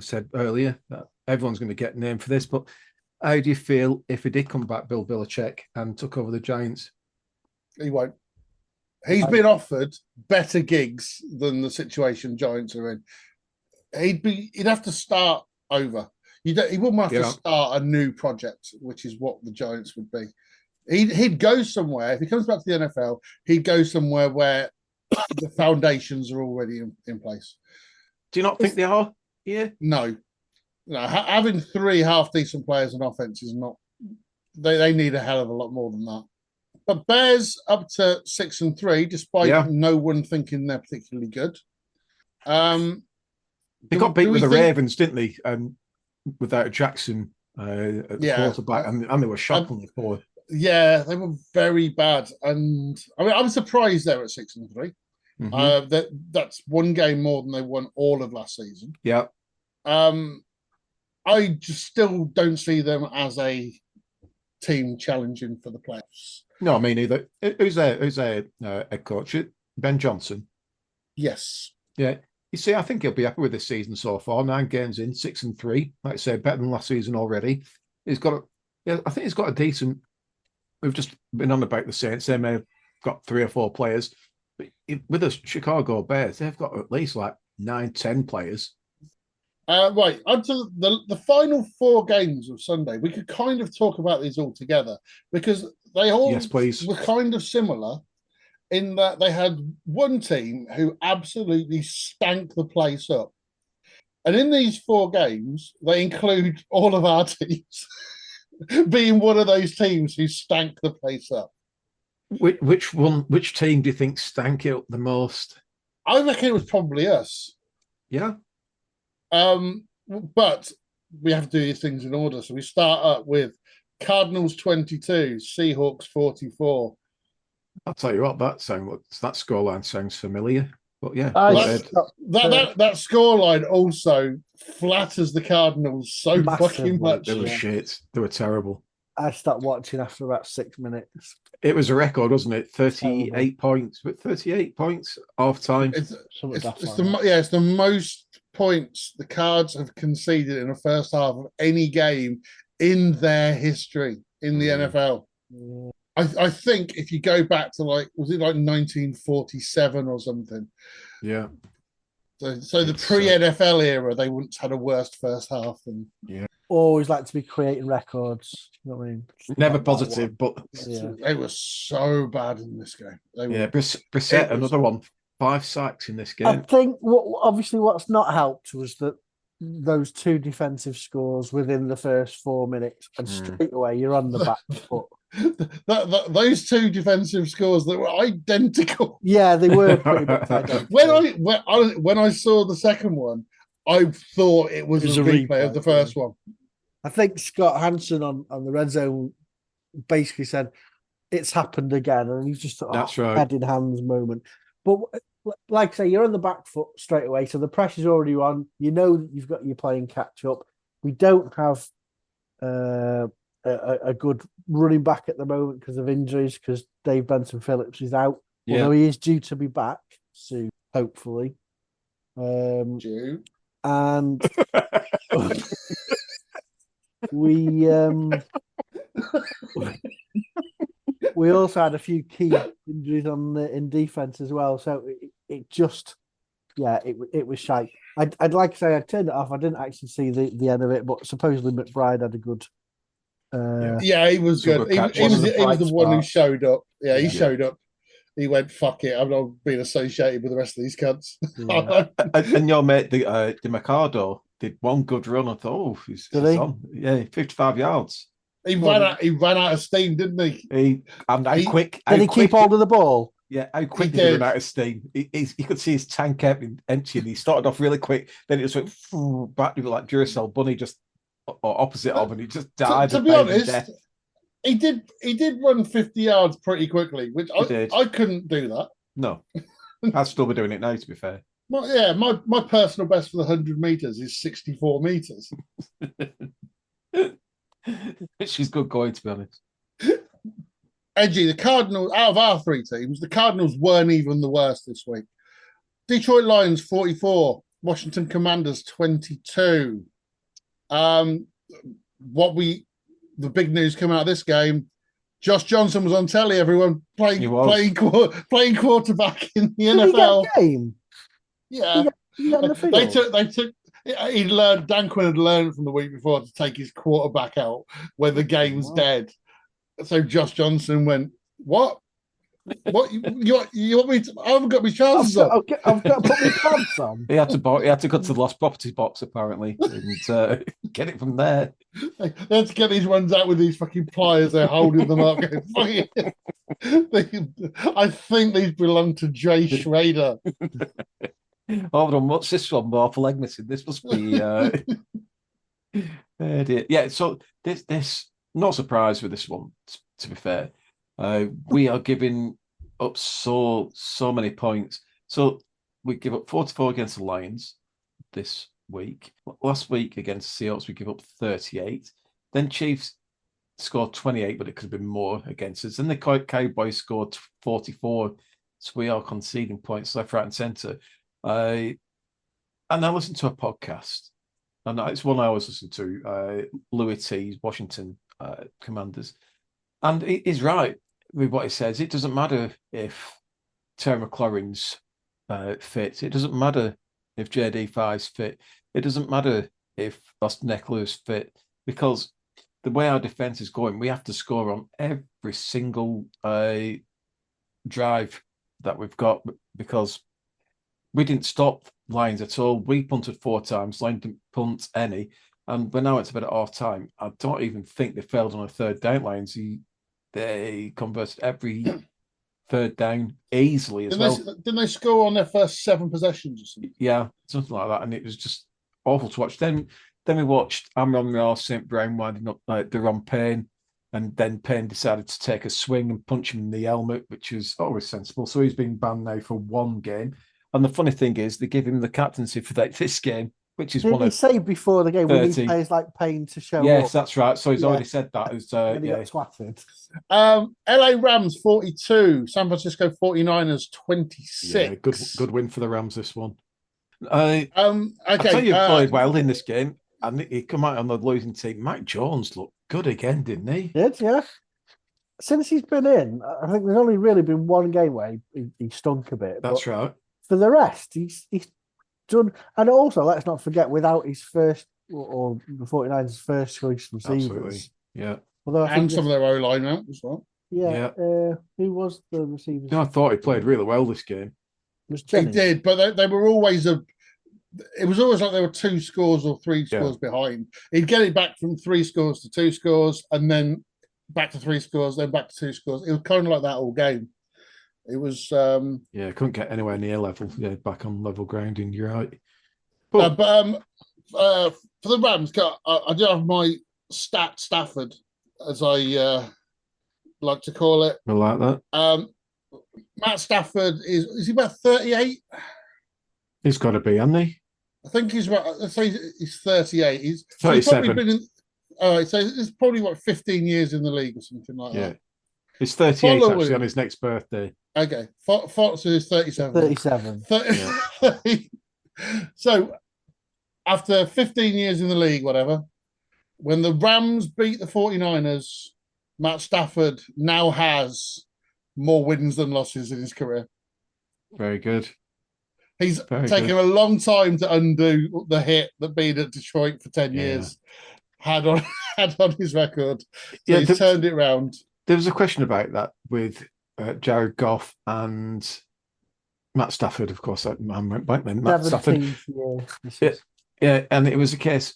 said earlier, that everyone's going to get named for this. But how do you feel if he did come back, Bill Belichick, and took over the Giants? He won't. He's been offered better gigs than the situation Giants are in. He'd have to start over. He wouldn't have to start a new project, which is what the Giants would be. He'd go somewhere. If he comes back to the NFL, he'd go somewhere where the foundations are already in place. Do you not think they are? Yeah. No. Having three half-decent players on offense is not... They need a hell of a lot more than that. But Bears up to 6-3, despite no one thinking they're particularly good. They got beat with the Ravens, didn't they? Without Jackson at the quarterback, and they were shocking before. Yeah, they were very bad. And I mean, I'm surprised they're at 6-3. Mm-hmm. That's one game more than they won all of last season. Yeah. I just still don't see them as a team challenging for the playoffs. No, I mean either. Who's their head coach? Ben Johnson. Yes. Yeah. You see, I think he'll be happy with this season so far. 9 games in, 6-3. Like I say, better than last season already. I think he's got a decent. We've just been on about the Saints. They may have got 3 or 4 players, but with the Chicago Bears, they've got at least like 9-10 players. Right, onto the final 4 games of Sunday. We could kind of talk about these all together because they all were kind of similar in that they had one team who absolutely stank the place up. And in these 4 games, they include all of our teams. being one of those teams who stank the place up. Which team do you think stank it up the most? I reckon it was probably us. Yeah. But we have to do these things in order. So we start up with Cardinals 22, Seahawks 44. I'll tell you what, that scoreline sounds familiar. But yeah, that scoreline also flatters the Cardinals so fucking much. They were shit. They were terrible. I stopped watching after about 6 minutes. It was a record, wasn't it? 38 points, but 38 points half time. It's the most points the Cards have conceded in the first half of any game in their history in the NFL. Yeah. I think if you go back to was it 1947 or something? Yeah. So the pre-NFL era, they wouldn't have had a worse first half than. Yeah. Always like to be creating records. You know what I mean? Never positive, but they were so bad in this game. Brissett, another one, 5 sacks in this game. I think obviously what's not helped was that those 2 defensive scores within the first 4 minutes, and straight away you're on the back foot. Those 2 defensive scores that were identical. Yeah, they were pretty much identical. When I saw the second one, I thought it was a replay of the first one. I think Scott Hansen on the Red Zone basically said it's happened again, and he's just that's right, head in hands moment. But like I say, you're on the back foot straight away, so the pressure's already on. You know that you've got your playing catch up. We don't have a good running back at the moment because of injuries, because Dave Benson Phillips is out, although he is due to be back soon, hopefully. Due. And we also had a few key injuries in defense as well, so it was shite. I'd like to say I turned it off. I didn't actually see the end of it, but supposedly McBride had a good. He was good. He was the one who showed up. Yeah, he showed up. He went, fuck it, I'm not being associated with the rest of these cunts. Yeah. and your mate, DeMarcado, did one good run. I thought, he's on. Yeah, 55 yards. He ran out of steam, didn't he? Quick. Did he keep hold of the ball? Yeah, how quick did he run out of steam? He could see his tank empty, and he started off really quick. Then it just went back to like Duracell Bunny, just opposite of, and he just died. To be honest, he did run 50 yards pretty quickly, which I couldn't do that. No, I'd still be doing it now, to be fair. My personal best for the 100 meters is 64 meters. Which is good going, to be honest. Edgy, the Cardinals, out of our 3 teams, the Cardinals weren't even the worst this week. Detroit Lions 44, Washington Commanders 22. The big news coming out of this game, Josh Johnson was on telly, everyone, playing quarterback in the NFL. Game? Yeah. Dan Quinn had learned from the week before to take his quarterback out when the game's dead. So Josh Johnson went, what? What you want me to? I haven't got my trousers on. I've got to put my pants on. He had to go to the lost properties box apparently and get it from there. They had to get these ones out with these fucking pliers. They're holding them up. I think these belong to Jay Schrader. Hold on, what's this one? Morphle Egnesson. This must be. Yeah. So this not surprised with this one. To be fair. We are giving up so many points. So we give up 44 against the Lions this week. Last week against the Seahawks, we give up 38. Then Chiefs scored 28, but it could have been more against us. Then the Cowboys scored 44. So we are conceding points left, right, and centre. And I listened to a podcast, and it's one I always listen to, Louis T's Washington Commanders. And he's right with what he says. It doesn't matter if Terry McLaurin's fit. It doesn't matter if JD5's fit. It doesn't matter if Austin Eckler's fit, because the way our defense is going, we have to score on every single drive that we've got, because we didn't stop Lions at all. We punted 4 times. Lions didn't punt any. And when I went to bed at half time, I don't even think they failed on a third down line. So they converted every third down easily as well. Didn't they score on their first 7 possessions or something? Yeah, something like that. And it was just awful to watch. Then we watched Amon-Ra St. Brown winding up like the Ron Payne. And then Payne decided to take a swing and punch him in the helmet, which is always sensible. So he's been banned now for 1 game. And the funny thing is, they give him the captaincy for this game, which is Did he say before the game we need players like Payne to show up? Yes, that's right. So he's already said that. And he got twatted. LA Rams 42, San Francisco 49ers 26. Yeah, good win for the Rams, this one. Okay. I tell you, played well in this game. And he come out on the losing team. Mac Jones looked good again, didn't he? Did, yeah. Since he's been in, I think there's only really been 1 game where he stunk a bit. That's right. For the rest, he's done. And also, let's not forget, without his first, or the 49ers' first choice receivers. Absolutely, yeah. Although and some of their O-line out as well. Yeah. Who was the receiver? No, I thought he played really well this game. He did, but they were always it was always like they were 2 scores or 3 scores behind. He'd get it back from 3 scores to 2 scores, and then back to 3 scores, then back to 2 scores. It was kind of like that all game. It was couldn't get anywhere near level. Yeah, back on level grounding. You're right. But for the Rams, I do have my Stafford, as I like to call it. I like that. Matt Stafford is he about 38? He's got to be, hasn't he? I think he's about. Let's say he's 38. He's 37. He's probably been in. All right, so it's probably 15 years in the league or something like that. He's 38 actually on his next birthday. Okay, Fox is 37. 37. 30. So after 15 years in the league, whatever, when the Rams beat the 49ers, Matt Stafford now has more wins than losses in his career. Very good. He's taken a long time to undo the hit that being at Detroit for 10 years had on his record. So he's turned it around. There was a question about that with Jared Goff and Matt Stafford, of course. I went back then. Matt Stafford. Yeah, and it was a case.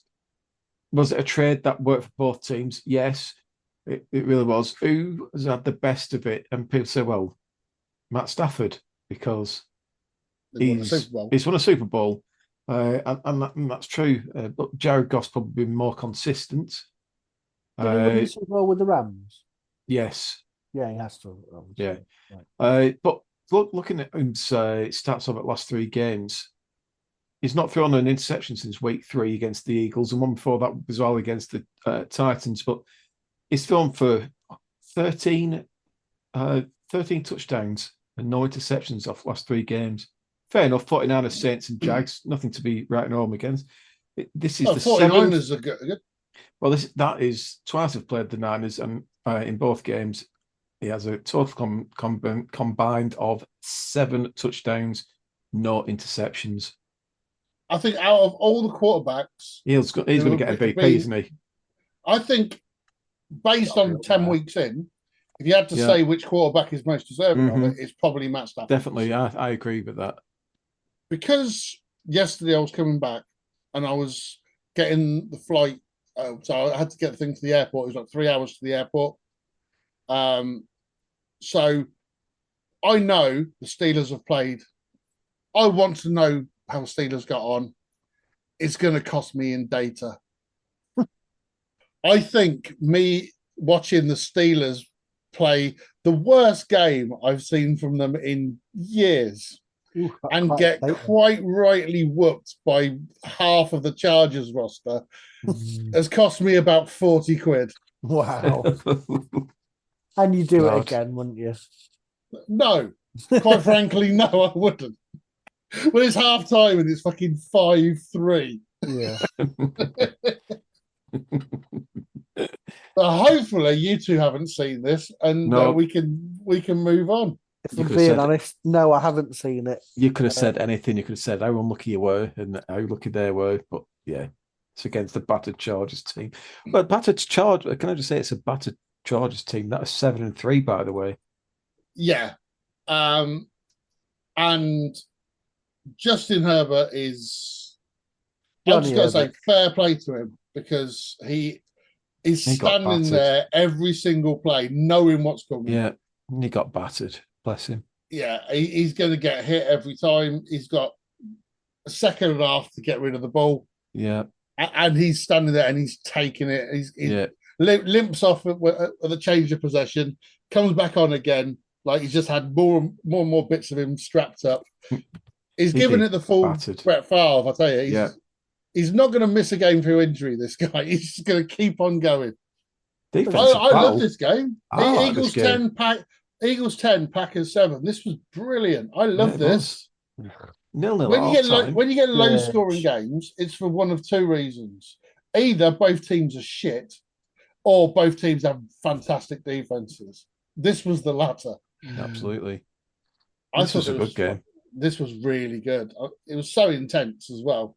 Was it a trade that worked for both teams? Yes, it really was. Who has had the best of it? And people say, well, Matt Stafford, because he's won a Super Bowl. And that's true. But Jared Goff's probably been more consistent. Did he win the Super Bowl with the Rams? Yes. Yeah, he has to. Yeah. Right. But looking at his stats over the last 3 games, he's not thrown an interception since week 3 against the Eagles, and one before that was all against the Titans. But he's thrown for 13 touchdowns and no interceptions off the last 3 games. Fair enough, 49ers, Saints, and Jags, nothing to be writing home against. This is the 49ers are good. Well, that is twice have played the Niners, and in both games, he has a total combined of 7 touchdowns, no interceptions. I think out of all the quarterbacks, he's going to get MVP, isn't he? I think, based on 10 weeks in, if you had to say which quarterback is most deserving of it, it's probably Matt Stafford. Definitely, I agree with that. Because yesterday I was coming back and I was getting the flight, so I had to get the thing to the airport. It was like 3 hours to the airport. So I know the Steelers have played. I want to know how the Steelers got on. It's going to cost me in data. I think me watching the Steelers play the worst game I've seen from them in years and get quite rightly whooped by half of the Chargers roster has cost me about 40 quid. Wow. And you do it again, wouldn't you? No. Quite frankly, no, I wouldn't. Well, it's half time and it's fucking 5-3. Yeah. Hopefully you two haven't seen this and we can move on. If I'm being honest, no, I haven't seen it. You could have said anything. You could have said how unlucky you were and how lucky they were. But yeah, it's against the battered Chargers team. But battered Chargers, can I just say it's a battered Chargers team? That was 7-3, by the way. Yeah. And Justin Herbert is... I'm just going to say fair play to him. because he's He got standing battered. there every single play, knowing what's coming. Yeah, he got battered. Bless him. Yeah, he's going to get hit every time. He's got a second and a half to get rid of the ball. Yeah. And he's standing there and he's taking it. He's limps off at the change of possession, comes back on again. Like he's just had more and more bits of him strapped up. He's giving it the full Brett Favre, I tell you. He's not going to miss a game through injury, this guy. He's just going to keep on going. I love this game. Eagles 10, Packers 7. This was brilliant. I love this. 0-0 when you get low scoring games, it's for one of two reasons. Either both teams are shit, or both teams have fantastic defenses. This was the latter. Absolutely. This was a good game. This was really good. It was so intense as well,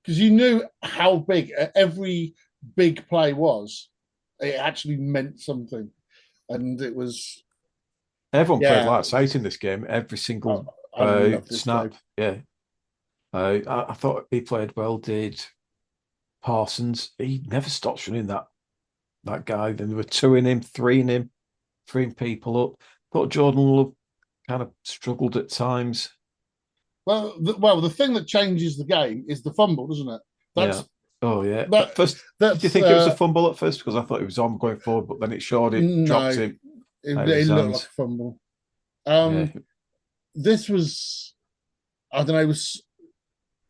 because you knew how big every big play was. It actually meant something, and it was. Everyone played like sight in this game. Every single snap. Game. Yeah, I thought he played well. Did Parsons? He never stopped running that guy. Then there were 2 in him, 3 in him, 3 people up. Thought Jordan Love kind of struggled at times. Well, the thing that changes the game is the fumble, doesn't it? Oh yeah. But first, did you think it was a fumble at first? Because I thought it was on going forward, but then it showed it dropped him. It looked like a fumble. This was, I don't know, it was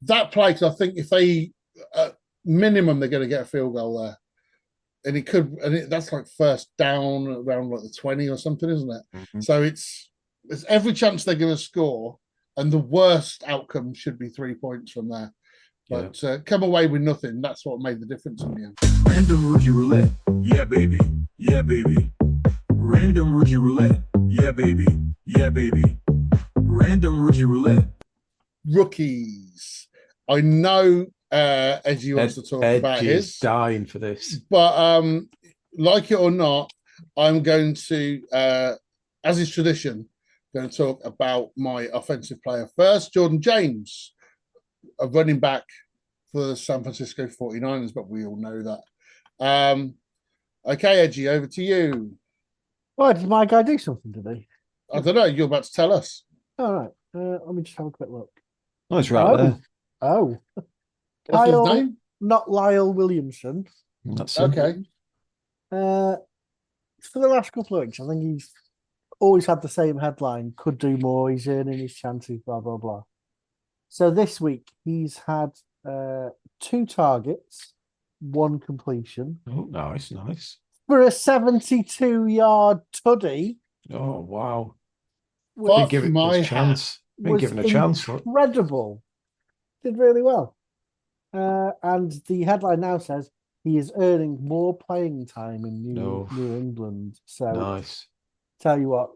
that play. Because I think if they minimum, they're going to get a field goal there, and it could, that's like first down around like the 20 or something, isn't it? Mm-hmm. So it's every chance they're going to score, and the worst outcome should be 3 points from there. But come away with nothing. That's what made the difference in the end. Random rookie roulette. Yeah, baby. Yeah, baby. Random rookie roulette. Yeah, baby. Yeah, baby. Random rookie roulette. Rookies. I know Edgy wants to talk about his. Dying for this. But like it or not, I'm going to, as is tradition, going to talk about my offensive player first, Jordan James, a running back for the San Francisco 49ers, but we all know that. Okay, Edgy, over to you. Why did my guy do something today? I don't know. You're about to tell us. All right. Let me just have a quick look. Oh, it's right there. Oh. What's his name? Not Lyle Williamson. That's okay. For the last couple of weeks, I think he's always had the same headline, could do more, he's earning his chances, blah, blah, blah. So this week, he's had 2 targets, 1 completion. Oh, nice. For a 72-yard tuddy. Oh, wow. Been given a chance. Been given a chance. Incredible. Did really well. And the headline now says he is earning more playing time in New England. So nice. Tell you what,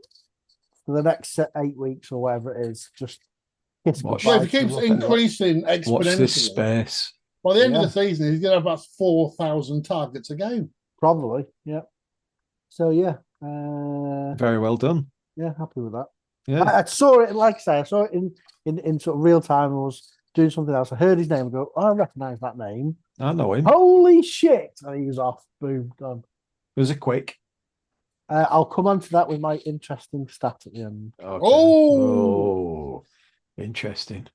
for the next 8 weeks or whatever it is, just if it keeps increasing exponentially, watch this space. By the end of the season, he's going to have about 4,000 targets a game. Probably, yeah. So very well done. Yeah, happy with that. Yeah, I saw it. Like I say, I saw it in sort of real time. I was doing something else. I heard his name and go, I recognise that name. I know him. Holy shit! And he was off. Boom, done. It was a quick. I'll come on to that with my interesting stat at the end. Okay. Oh, interesting.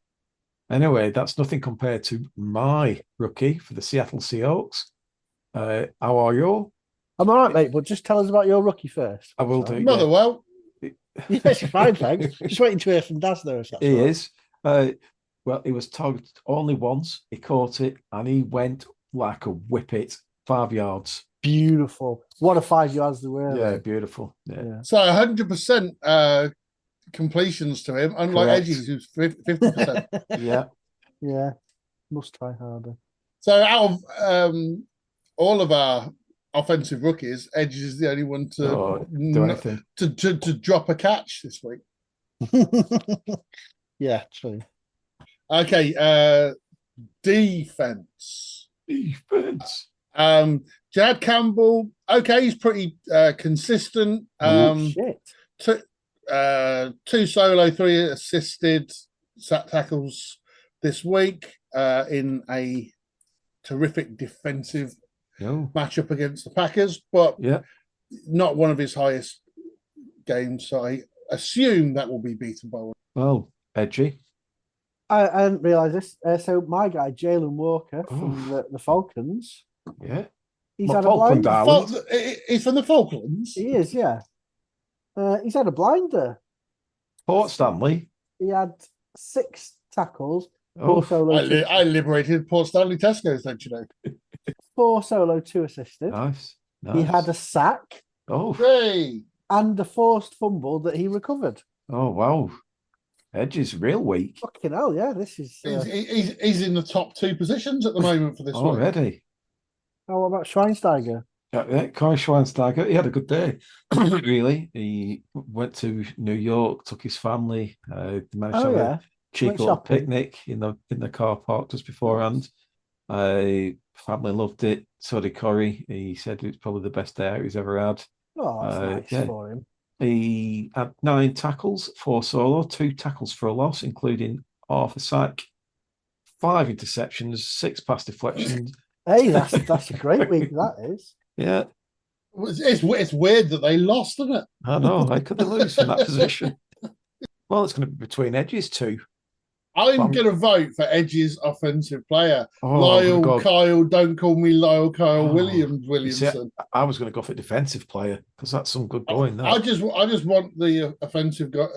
Anyway, that's nothing compared to my rookie for the Seattle Seahawks. How are you? I'm all right, mate, but just tell us about your rookie first. I will do. Motherwell. Yes, fine, thanks. Just waiting to hear from Dazzla. He is. Well, he was targeted only once. He caught it, and he went like a whippet, 5 yards. Beautiful. What a 5 yards they were. Yeah, beautiful. Yeah. So 100% completions to him, unlike Edgy's, who's 50%. Yeah. Must try harder. So out of all of our offensive rookies, Edgy is the only one to drop a catch this week. Yeah, true. Okay, defense. Jad Campbell, okay, he's pretty consistent. Shit. 2 solo, 3 assisted sack tackles this week in a terrific defensive No. matchup against the Packers, but not one of his highest games. So I assume that will be beaten by one. Well, Edgy. I didn't realise this. So my guy, Jalen Walker from the Falcons. Yeah. He's had a blind. He's from the Falklands? He is, yeah. He's had a blinder. Port Stanley. He had 6 tackles. I liberated Port Stanley Tesco's, don't you know? 4 solo, 2 assisted. Nice. He had a sack. Oh. Hey. And a forced fumble that he recovered. Oh, wow. Edge is real weak. Fucking hell, yeah. This is. He's in the top 2 positions at the moment for this already. week. Oh, what about Schweinsteiger? Corey Schweinsteiger, he had a good day, really. He went to New York, took his family, managed to have a cheeky little picnic in the car park just beforehand. Family loved it. So did Corey. He said it's probably the best day out he's ever had. Oh, that's nice for him. He had 9 tackles, 4 solo, 2 tackles for a loss, including half a sack, 5 interceptions, 6 pass deflections. Hey, that's a great week. That is. Yeah. It's weird that they lost, isn't it? I know. How could they lose from that position? Well, it's going to be between Edge's 2. I'm going to vote for Edge's offensive player. Lyle Kyle, don't call me Lyle Kyle Williamson. I was going to go for defensive player because that's some good going there. I just want the offensive guy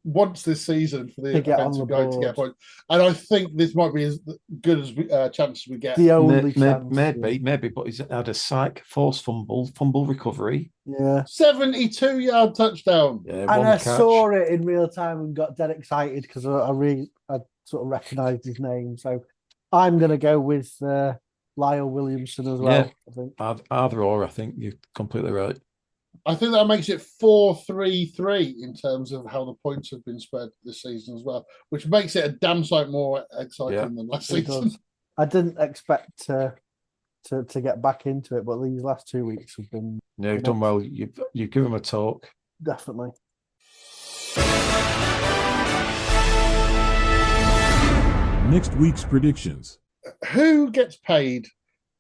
once this season for the offensive guy to get points. And I think this might be as good as chance we get. The only chance. Maybe, but he's had a sack, forced fumble recovery. Yeah. 72-yard touchdown. Yeah, and I saw it in real time and got dead excited because I sort of recognised his name. So I'm going to go with Lyle Williamson as well. Yeah. I think. Either or, I think you're completely right. I think that makes it 4-3-3 in terms of how the points have been spread this season as well, which makes it a damn sight more exciting than last season. I didn't expect to get back into it, but these last 2 weeks have been. Yeah, you've done well. You've given them a talk. Definitely. Next week's predictions. Who gets paid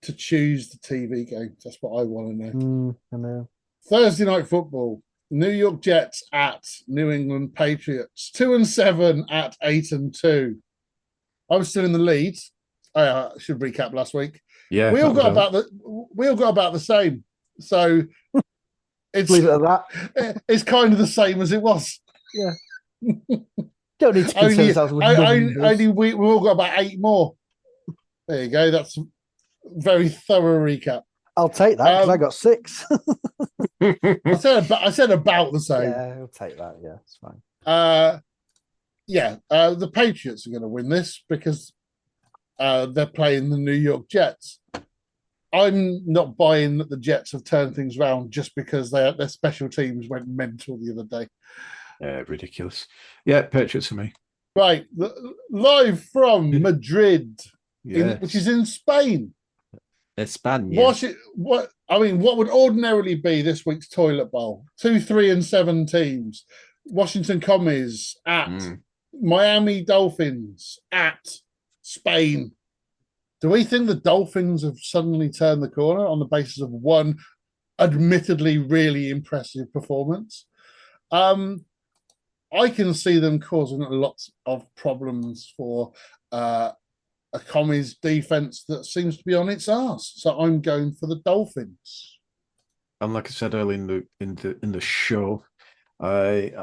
to choose the TV games? That's what I want to know. I know. Thursday night football. New York Jets at New England Patriots. 2-7 at 8-2. I was still in the lead. I should recap last week. Yeah, we all got about the same. So it's leave it at that. It's kind of the same as it was. Yeah. Don't need to concern ourselves with only we all got about 8 more. There you go. That's a very thorough recap. I'll take that because I got 6. I said about the same. Yeah, I'll take that. Yeah, it's fine. The Patriots are going to win this because they're playing the New York Jets. I'm not buying that the Jets have turned things around just because their special teams went mental the other day. Ridiculous. Yeah, Patriots for me. Right, live from Madrid, which is in Spain. España. What would ordinarily be this week's toilet bowl? 2, 3, and 7 teams. Washington Commies at Miami Dolphins at Spain. Do we think the Dolphins have suddenly turned the corner on the basis of one admittedly really impressive performance? I can see them causing lots of problems for a Commies defense that seems to be on its arse. So I'm going for the Dolphins. And like I said earlier in the show, Dan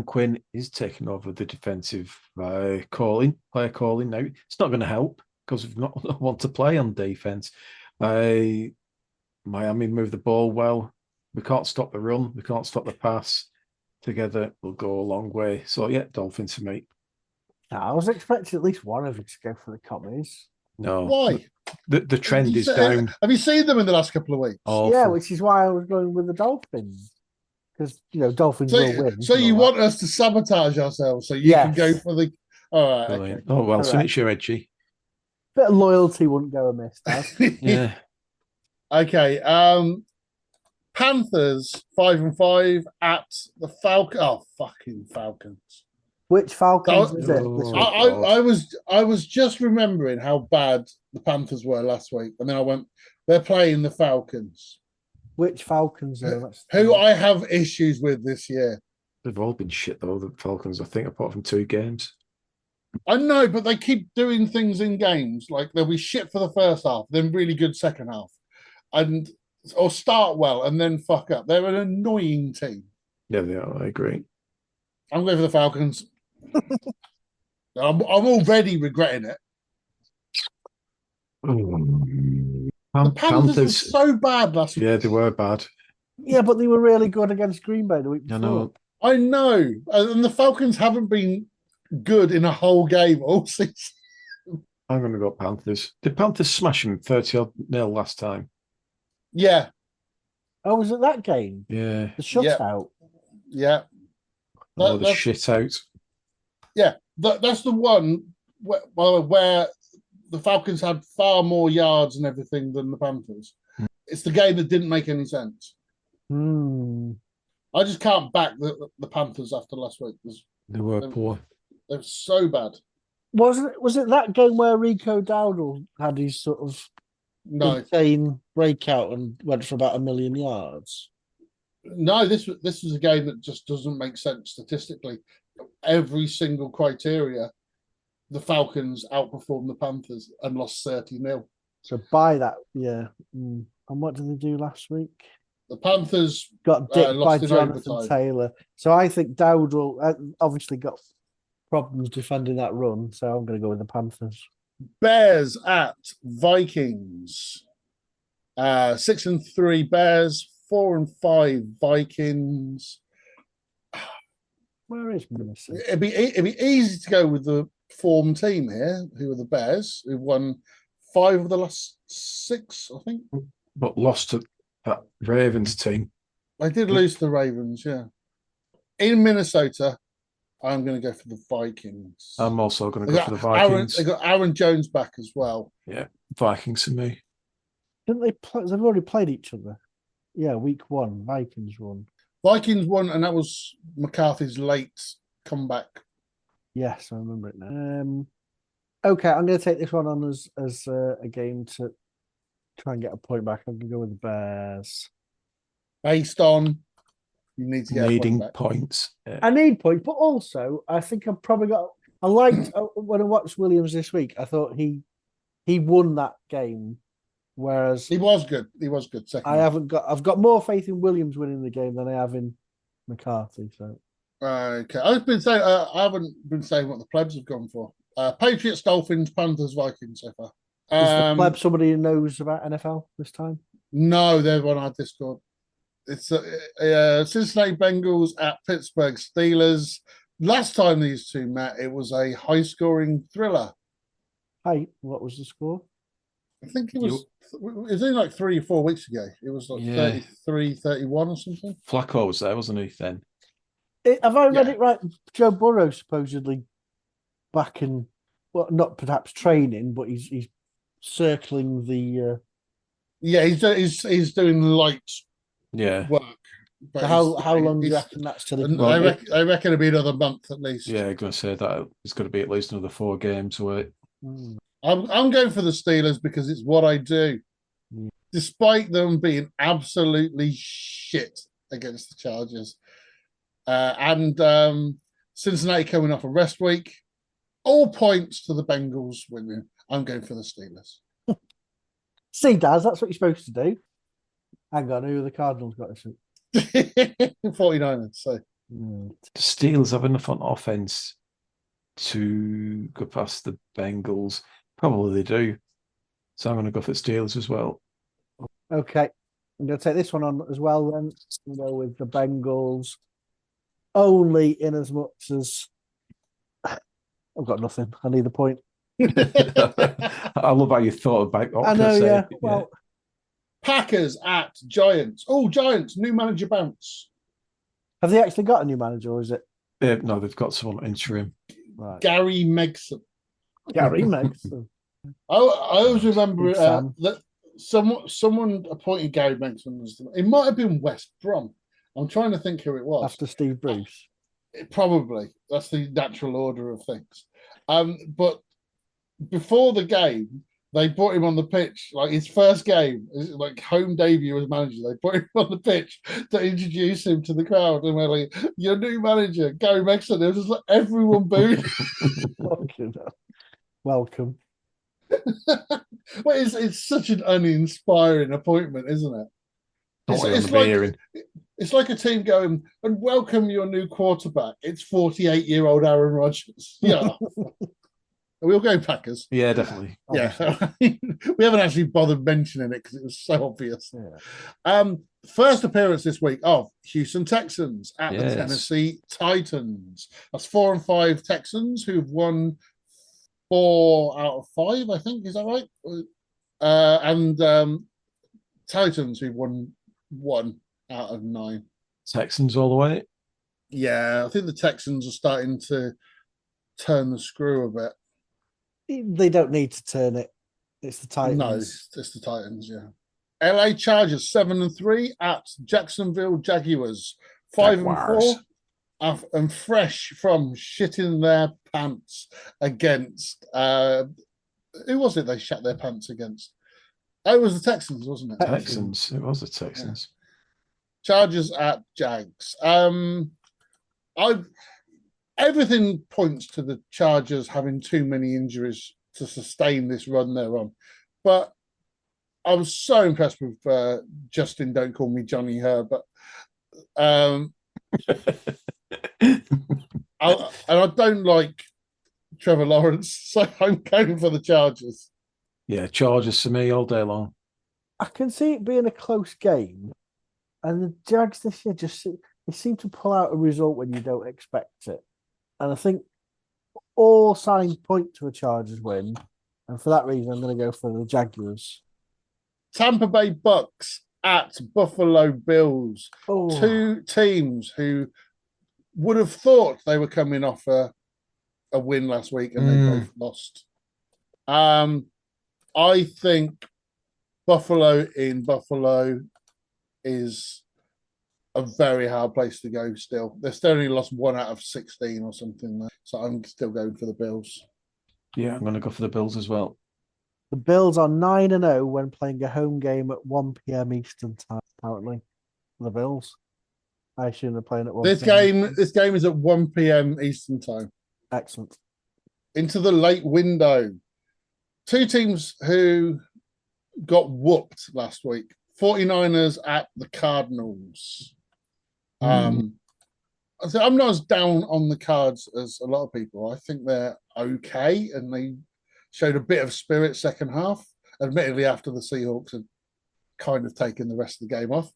Quinn is taking over the defensive player calling now. It's not going to help because we've not want to play on defense. Miami move the ball well. We can't stop the run. We can't stop the pass. Together, we'll go a long way. So, yeah, Dolphins for me. I was expecting at least one of you to go for the Commies. No. Why? The trend is down. Have you seen them in the last couple of weeks? Yeah, which is why I was going with the Dolphins. Because, Dolphins will win. So you want us to sabotage ourselves so you can go for the... All right. Okay. Oh, well, so it's your Edgy. Bit of loyalty wouldn't go amiss, Daz. Yeah. Okay. Panthers 5-5 at the Falcons. Oh, fucking Falcons. Which Falcons is it this week? I was just remembering how bad the Panthers were last week, and then I went, they're playing the Falcons. Which Falcons though? Who I have issues with this year. They've all been shit though, the Falcons, I think, apart from 2 games. I know, but they keep doing things in games. Like they'll be shit for the first half, then really good second half. Or start well and then fuck up. They're an annoying team. Yeah, they are, I agree. I'm going for the Falcons. I'm already regretting it. The Panthers were so bad last week. Yeah, they were bad. Yeah, but they were really good against Green Bay the week before. I know. And the Falcons haven't been good in a whole game all season. I'm going to go Panthers. Did Panthers smash them 30-0 last time? Yeah. Oh, was it that game? Yeah. The shutout? Yeah. The shit out. Yeah. That's the one where the Falcons had far more yards and everything than the Panthers. It's the game that didn't make any sense. I just can't back the Panthers after last week. They were poor. They were so bad. Was it that game where Rico Dowdle had his sort of insane breakout and went for about 1 million yards? No, this was a game that just doesn't make sense statistically. Every single criteria, the Falcons outperformed the Panthers and lost 30-0. So by that, yeah. And what did they do last week? The Panthers got dipped by Jonathan overtime. Taylor. So I think Dowdle obviously got problems defending that run. So I'm going to go with the Panthers. Bears at Vikings. 6-3 Bears, 4-5 Vikings. Where is Minnesota? It'd be easy to go with the form team here, who are the Bears, who won 5 of the last 6, I think. But lost to that Ravens team. They did lose to the Ravens, yeah. In Minnesota, I'm going to go for the Vikings. I'm also going to go for the Vikings. They got Aaron Jones back as well. Yeah, Vikings for me. Didn't they play? They've already played each other. Yeah, week 1, Vikings won. Vikings won, and that was McCarthy's late comeback. Yes, I remember it now. Okay, I'm going to take this one on as a game to try and get a point back. I'm going to go with the Bears. Based on you need to get needing a point back. Points. Yeah. I need points, but also I think I've probably got. I liked when I watched Williams this week. I thought he won that game. Whereas he was good. He was good. I've got more faith in Williams winning the game than I have in McCarthy. So okay, I've been saying I haven't been saying what the plebs have gone for. Patriots, Dolphins, Panthers, Vikings so far. Is the pleb somebody who knows about NFL this time? No, they're on our Discord. It's Cincinnati Bengals at Pittsburgh Steelers. Last time these two met, it was a high-scoring thriller. Hey, what was the score? I think it was only like 3 or 4 weeks ago. It was like 33-31 or something. Flacco was there, wasn't he, then? Have I read it right? Joe Burrow supposedly back in, well, not perhaps training, but he's circling the... Yeah, he's doing light work. So how long do you reckon that's till he... I reckon it'll be another month at least. Yeah, I'm going to say that it's going to be at least another 4 games away. I'm going for the Steelers because it's what I do. Despite them being absolutely shit against the Chargers. And Cincinnati coming off a rest week. All points to the Bengals winning. I'm going for the Steelers. See, Daz, that's what you're supposed to do. Hang on, who are the Cardinals got this week? 49ers. So. The Steelers have enough on offense to go past the Bengals. Probably they do. So I'm going to go for the Steelers as well. Okay. I'm going to take this one on as well then. We'll go with the Bengals. Only in as much as... I've got nothing. I need the point. I love how you thought about it. I know, yeah. Well, Packers at Giants. Oh, Giants, new manager bounce. Have they actually got a new manager or is it? No, they've got someone interim. Right. Gary Megson. Gary Megson. I always remember that someone appointed Gary Megson. It might have been West Brom. I'm trying to think who it was. After Steve Bruce. Probably that's the natural order of things. But before the game, they brought him on the pitch, like his first game, like home debut as manager. They brought him on the pitch to introduce him to the crowd, and we're like, "Your new manager, Gary Megson." It was just like everyone booed. Welcome. Well, it's such an uninspiring appointment, isn't it? It's like a team going and welcome your new quarterback. It's 48-year-old Aaron Rodgers. Yeah. Are we all going Packers? Yeah, definitely. Yeah. We haven't actually bothered mentioning it because it was so obvious. Yeah. First appearance this week of Houston Texans at the Tennessee Titans. That's 4 and 5 Texans who've won 4 out of 5, I think. Is that right? And Titans who've won 1 out of 9. Texans all the way. Yeah, I think the Texans are starting to turn the screw a bit. They don't need to turn it. It's the Titans. No, it's the Titans, yeah. LA Chargers 7 and 3 at Jacksonville Jaguars 5 and 4 and fresh from shitting their pants against who was it they shat their pants against? Oh, it was the Texans, wasn't it? Texans. It was the Texans. Yeah. Chargers at Jags. Everything points to the Chargers having too many injuries to sustain this run they're on. But I was so impressed with Justin, don't call me Johnny Herbert. And I don't like Trevor Lawrence, so I'm going for the Chargers. Yeah, Chargers for me all day long. I can see it being a close game. And the Jags this year they seem to pull out a result when you don't expect it. And I think all signs point to a Chargers win. And for that reason, I'm going to go for the Jaguars. Tampa Bay Bucks at Buffalo Bills. Oh. 2 teams who would have thought they were coming off a win last week and they both lost. I think Buffalo in Buffalo is a very hard place to go still. They've still only lost 1 out of 16 or something there. So I'm still going for the Bills. Yeah, I'm going to go for the Bills as well. The Bills are 9-0 when playing a home game at 1 p.m. Eastern time, apparently. The Bills. I assume they're playing at 1 This game is at 1 p.m. Eastern time. Excellent. Into the late window. 2 teams who got whooped last week. 49ers at the Cardinals. I'm not as down on the Cards as a lot of people. I think they're okay, and they showed a bit of spirit second half, admittedly after the Seahawks had kind of taken the rest of the game off.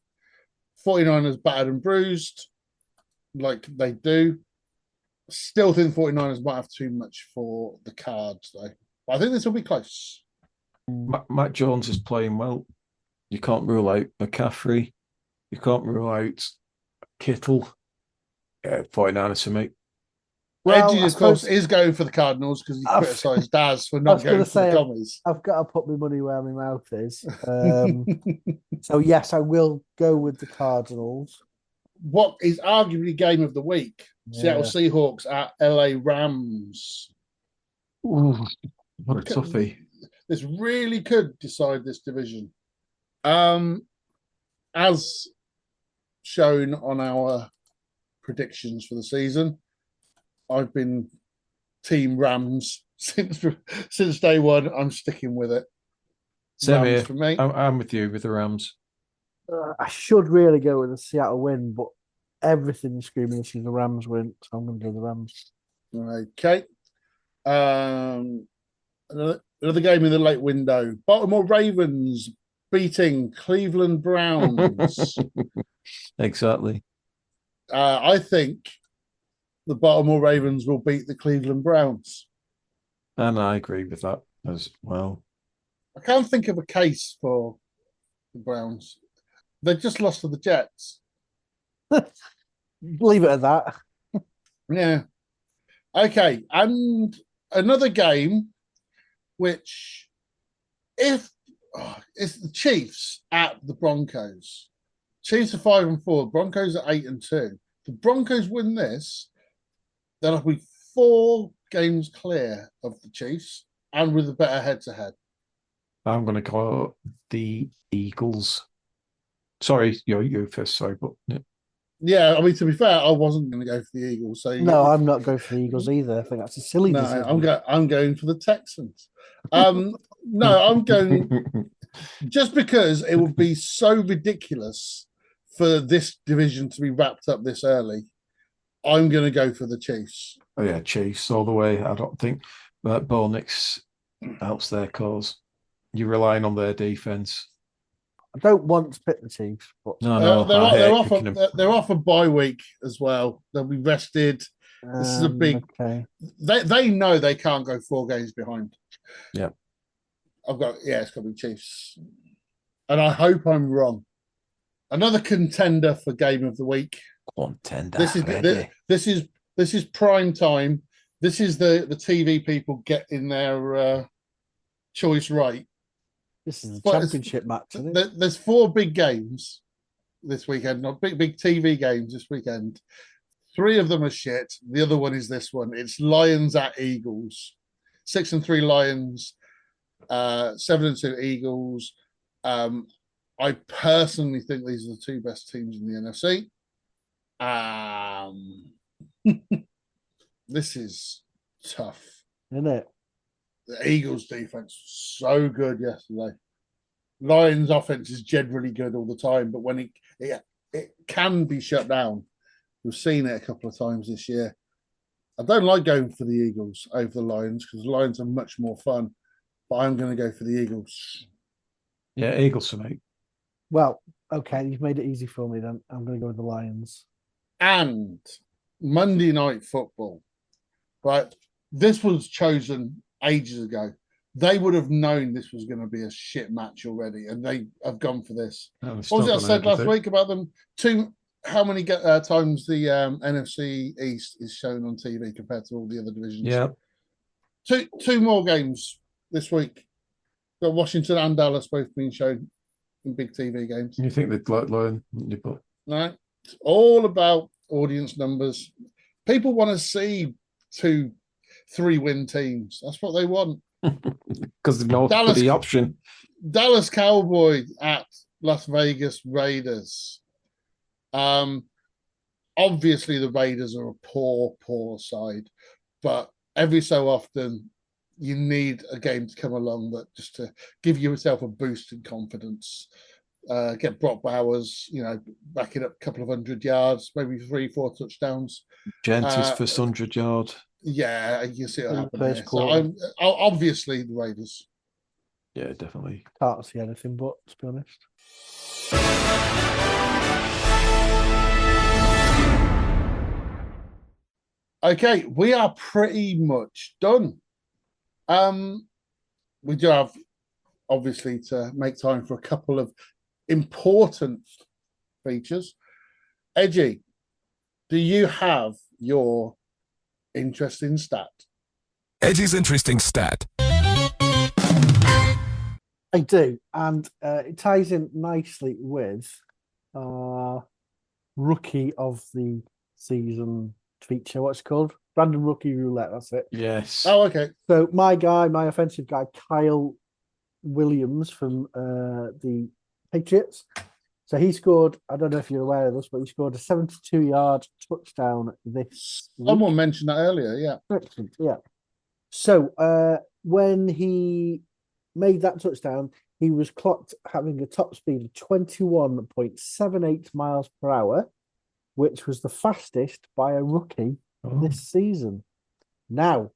49ers battered and bruised, like they do. Still think 49ers might have too much for the Cards, though. But I think this will be close. Matt Jones is playing well. You can't rule out McCaffrey. You can't rule out Kittle. 49ers for me. Well, Edgy, of course, is going for the Cardinals because he criticised Daz for not going for the commies. I've got to put my money where my mouth is. So, yes, I will go with the Cardinals. What is arguably game of the week? Seattle Seahawks at LA Rams. Ooh, what a toughie. This really could decide this division. As shown on our predictions for the season, I've been Team Rams since day one. I'm sticking with it. Same here. For me. I'm with you with the Rams. I should really go with the Seattle win, but everything is screaming this is the Rams win, so I'm going to go the Rams. Okay. Another game in the late window. Baltimore Ravens beating Cleveland Browns. Exactly. I think the Baltimore Ravens will beat the Cleveland Browns. And I agree with that as well. I can't think of a case for the Browns. They just lost to the Jets. Leave it at that. Yeah. Okay. And another game, which it's the Chiefs at the Broncos. Chiefs are 5 and 4. Broncos are 8 and 2. The Broncos win this. They'll be 4 games clear of the Chiefs and with a better head-to-head. I'm going to go the Eagles. Sorry, you first. Sorry, but yeah. I mean, to be fair, I wasn't going to go for the Eagles. So no, I'm not going for the Eagles either. I think that's a silly decision. I'm going for the Texans. No, I'm going just because it would be so ridiculous for this division to be wrapped up this early. I'm going to go for the Chiefs. Oh yeah, Chiefs all the way. I don't think that Bo Nix helps their cause. You're relying on their defense. I don't want to pick the Chiefs, but they're off a bye week as well. They'll be rested. This is a big. Okay. They know they can't go 4 games behind. Yeah, it's got to be Chiefs, and I hope I'm wrong. Another contender for game of the week. Contender. This is prime time. This is the TV people getting their choice right. This is a championship match. Isn't it? There's 4 big games this weekend, not big TV games this weekend. 3 of them are shit. The other one is this one. It's Lions at Eagles. 6-3 Lions, 7-2 Eagles. I personally think these are the 2 best teams in the NFC. This is tough, isn't it? The Eagles' defense was so good yesterday. Lions' offense is generally good all the time, but when it can be shut down. We've seen it a couple of times this year. I don't like going for the Eagles over the Lions because the Lions are much more fun, but I'm going to go for the Eagles. Yeah, Eagles for me. Well, okay, you've made it easy for me then. I'm going to go with the Lions. And Monday Night Football, right? This was chosen ages ago. They would have known this was going to be a shit match already, and they have gone for this. What was it I said last week about them? How many times the NFC East is shown on TV compared to all the other divisions? Yeah. Two more games this week. Got Washington and Dallas both being shown in big TV games. You think they'd learn? No, it's all about audience numbers. People want to see 2-3 win teams. That's what they want. Because they've not got the option. Dallas Cowboys at Las Vegas Raiders. Obviously the Raiders are a poor side, but every so often you need a game to come along that just to give yourself a boost in confidence. Get Brock Bowers, back it up a couple of 100 yards, maybe 3-4 touchdowns. Gentry's first 100 yard. Yeah, you see what happened. So obviously the Raiders. Yeah, definitely. Can't see anything but, to be honest. Okay, we are pretty much done. We do have, obviously, to make time for a couple of important features. Edgy, do you have your interesting stat? Edgy's interesting stat. I do, and it ties in nicely with Rookie of the Season feature. What's it called? Random Rookie Roulette, that's it. Yes. Oh, okay. So my offensive guy, Kyle Williams from the Patriots. So he scored, I don't know if you're aware of this, but he scored a 72-yard touchdown this Someone mentioned that earlier, yeah. Excellent, yeah. So when he made that touchdown, he was clocked having a top speed of 21.78 miles per hour, which was the fastest by a rookie this season. Now,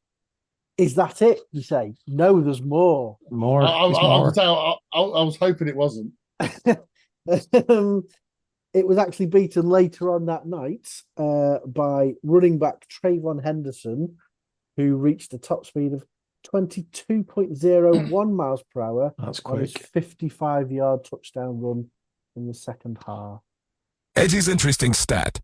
is that it, you say? No, there's more. More. I was hoping it wasn't. It was actually beaten later on that night by running back Trayvon Henderson, who reached a top speed of 22.01 miles per hour. That's on his quick. 55-yard touchdown run in the second half. Edgy's interesting stat.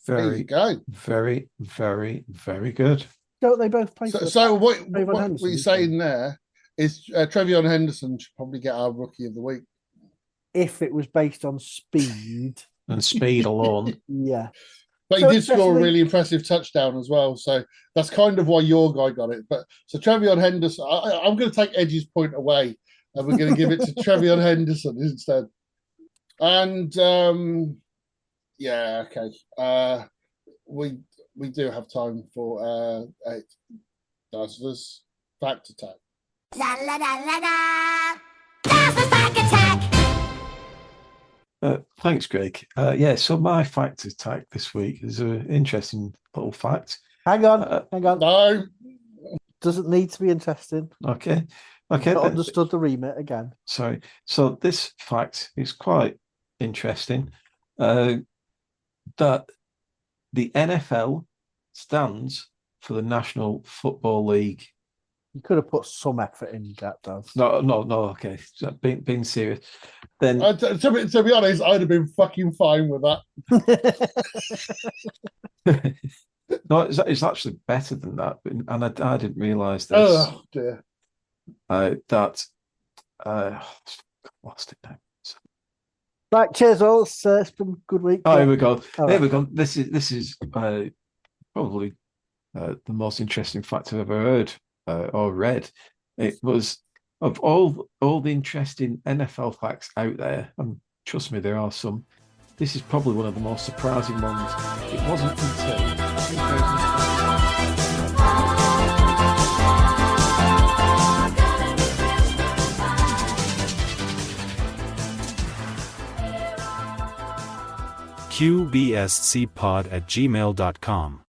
There you go. Very, very, very good. Don't they both play? So what you're saying there is Trayvon Henderson should probably get our Rookie of the Week. If it was based on speed. And speed alone. Yeah. But he did score a really impressive touchdown as well. So that's kind of why your guy got it. But so Trevion Henderson, I'm going to take Edgy's point away, and we're going to give it to Trevion Henderson instead. And yeah, okay. We do have time for Dazzla's fact attack. Dazzla's fact attack. Thanks, Greg. Yeah, so my fact attack this week is an interesting little fact. Hang on. No. Doesn't need to be interesting. Okay. Not understood the remit again. Sorry. So this fact is quite interesting. That the NFL stands for the National Football League. You could have put some effort in that, though. No. Okay, being serious. Then to be honest, I'd have been fucking fine with that. No, it's actually better than that, and I didn't realise this. Oh dear. That lost it now. Right, cheers all. It's been a good week. Oh, here we go. All Here right. we go. This is probably the most interesting fact I've ever heard or read. It was of all the interesting NFL facts out there, and trust me, there are some. This is probably one of the most surprising ones. It wasn't until 2005. QBSCpod@gmail.com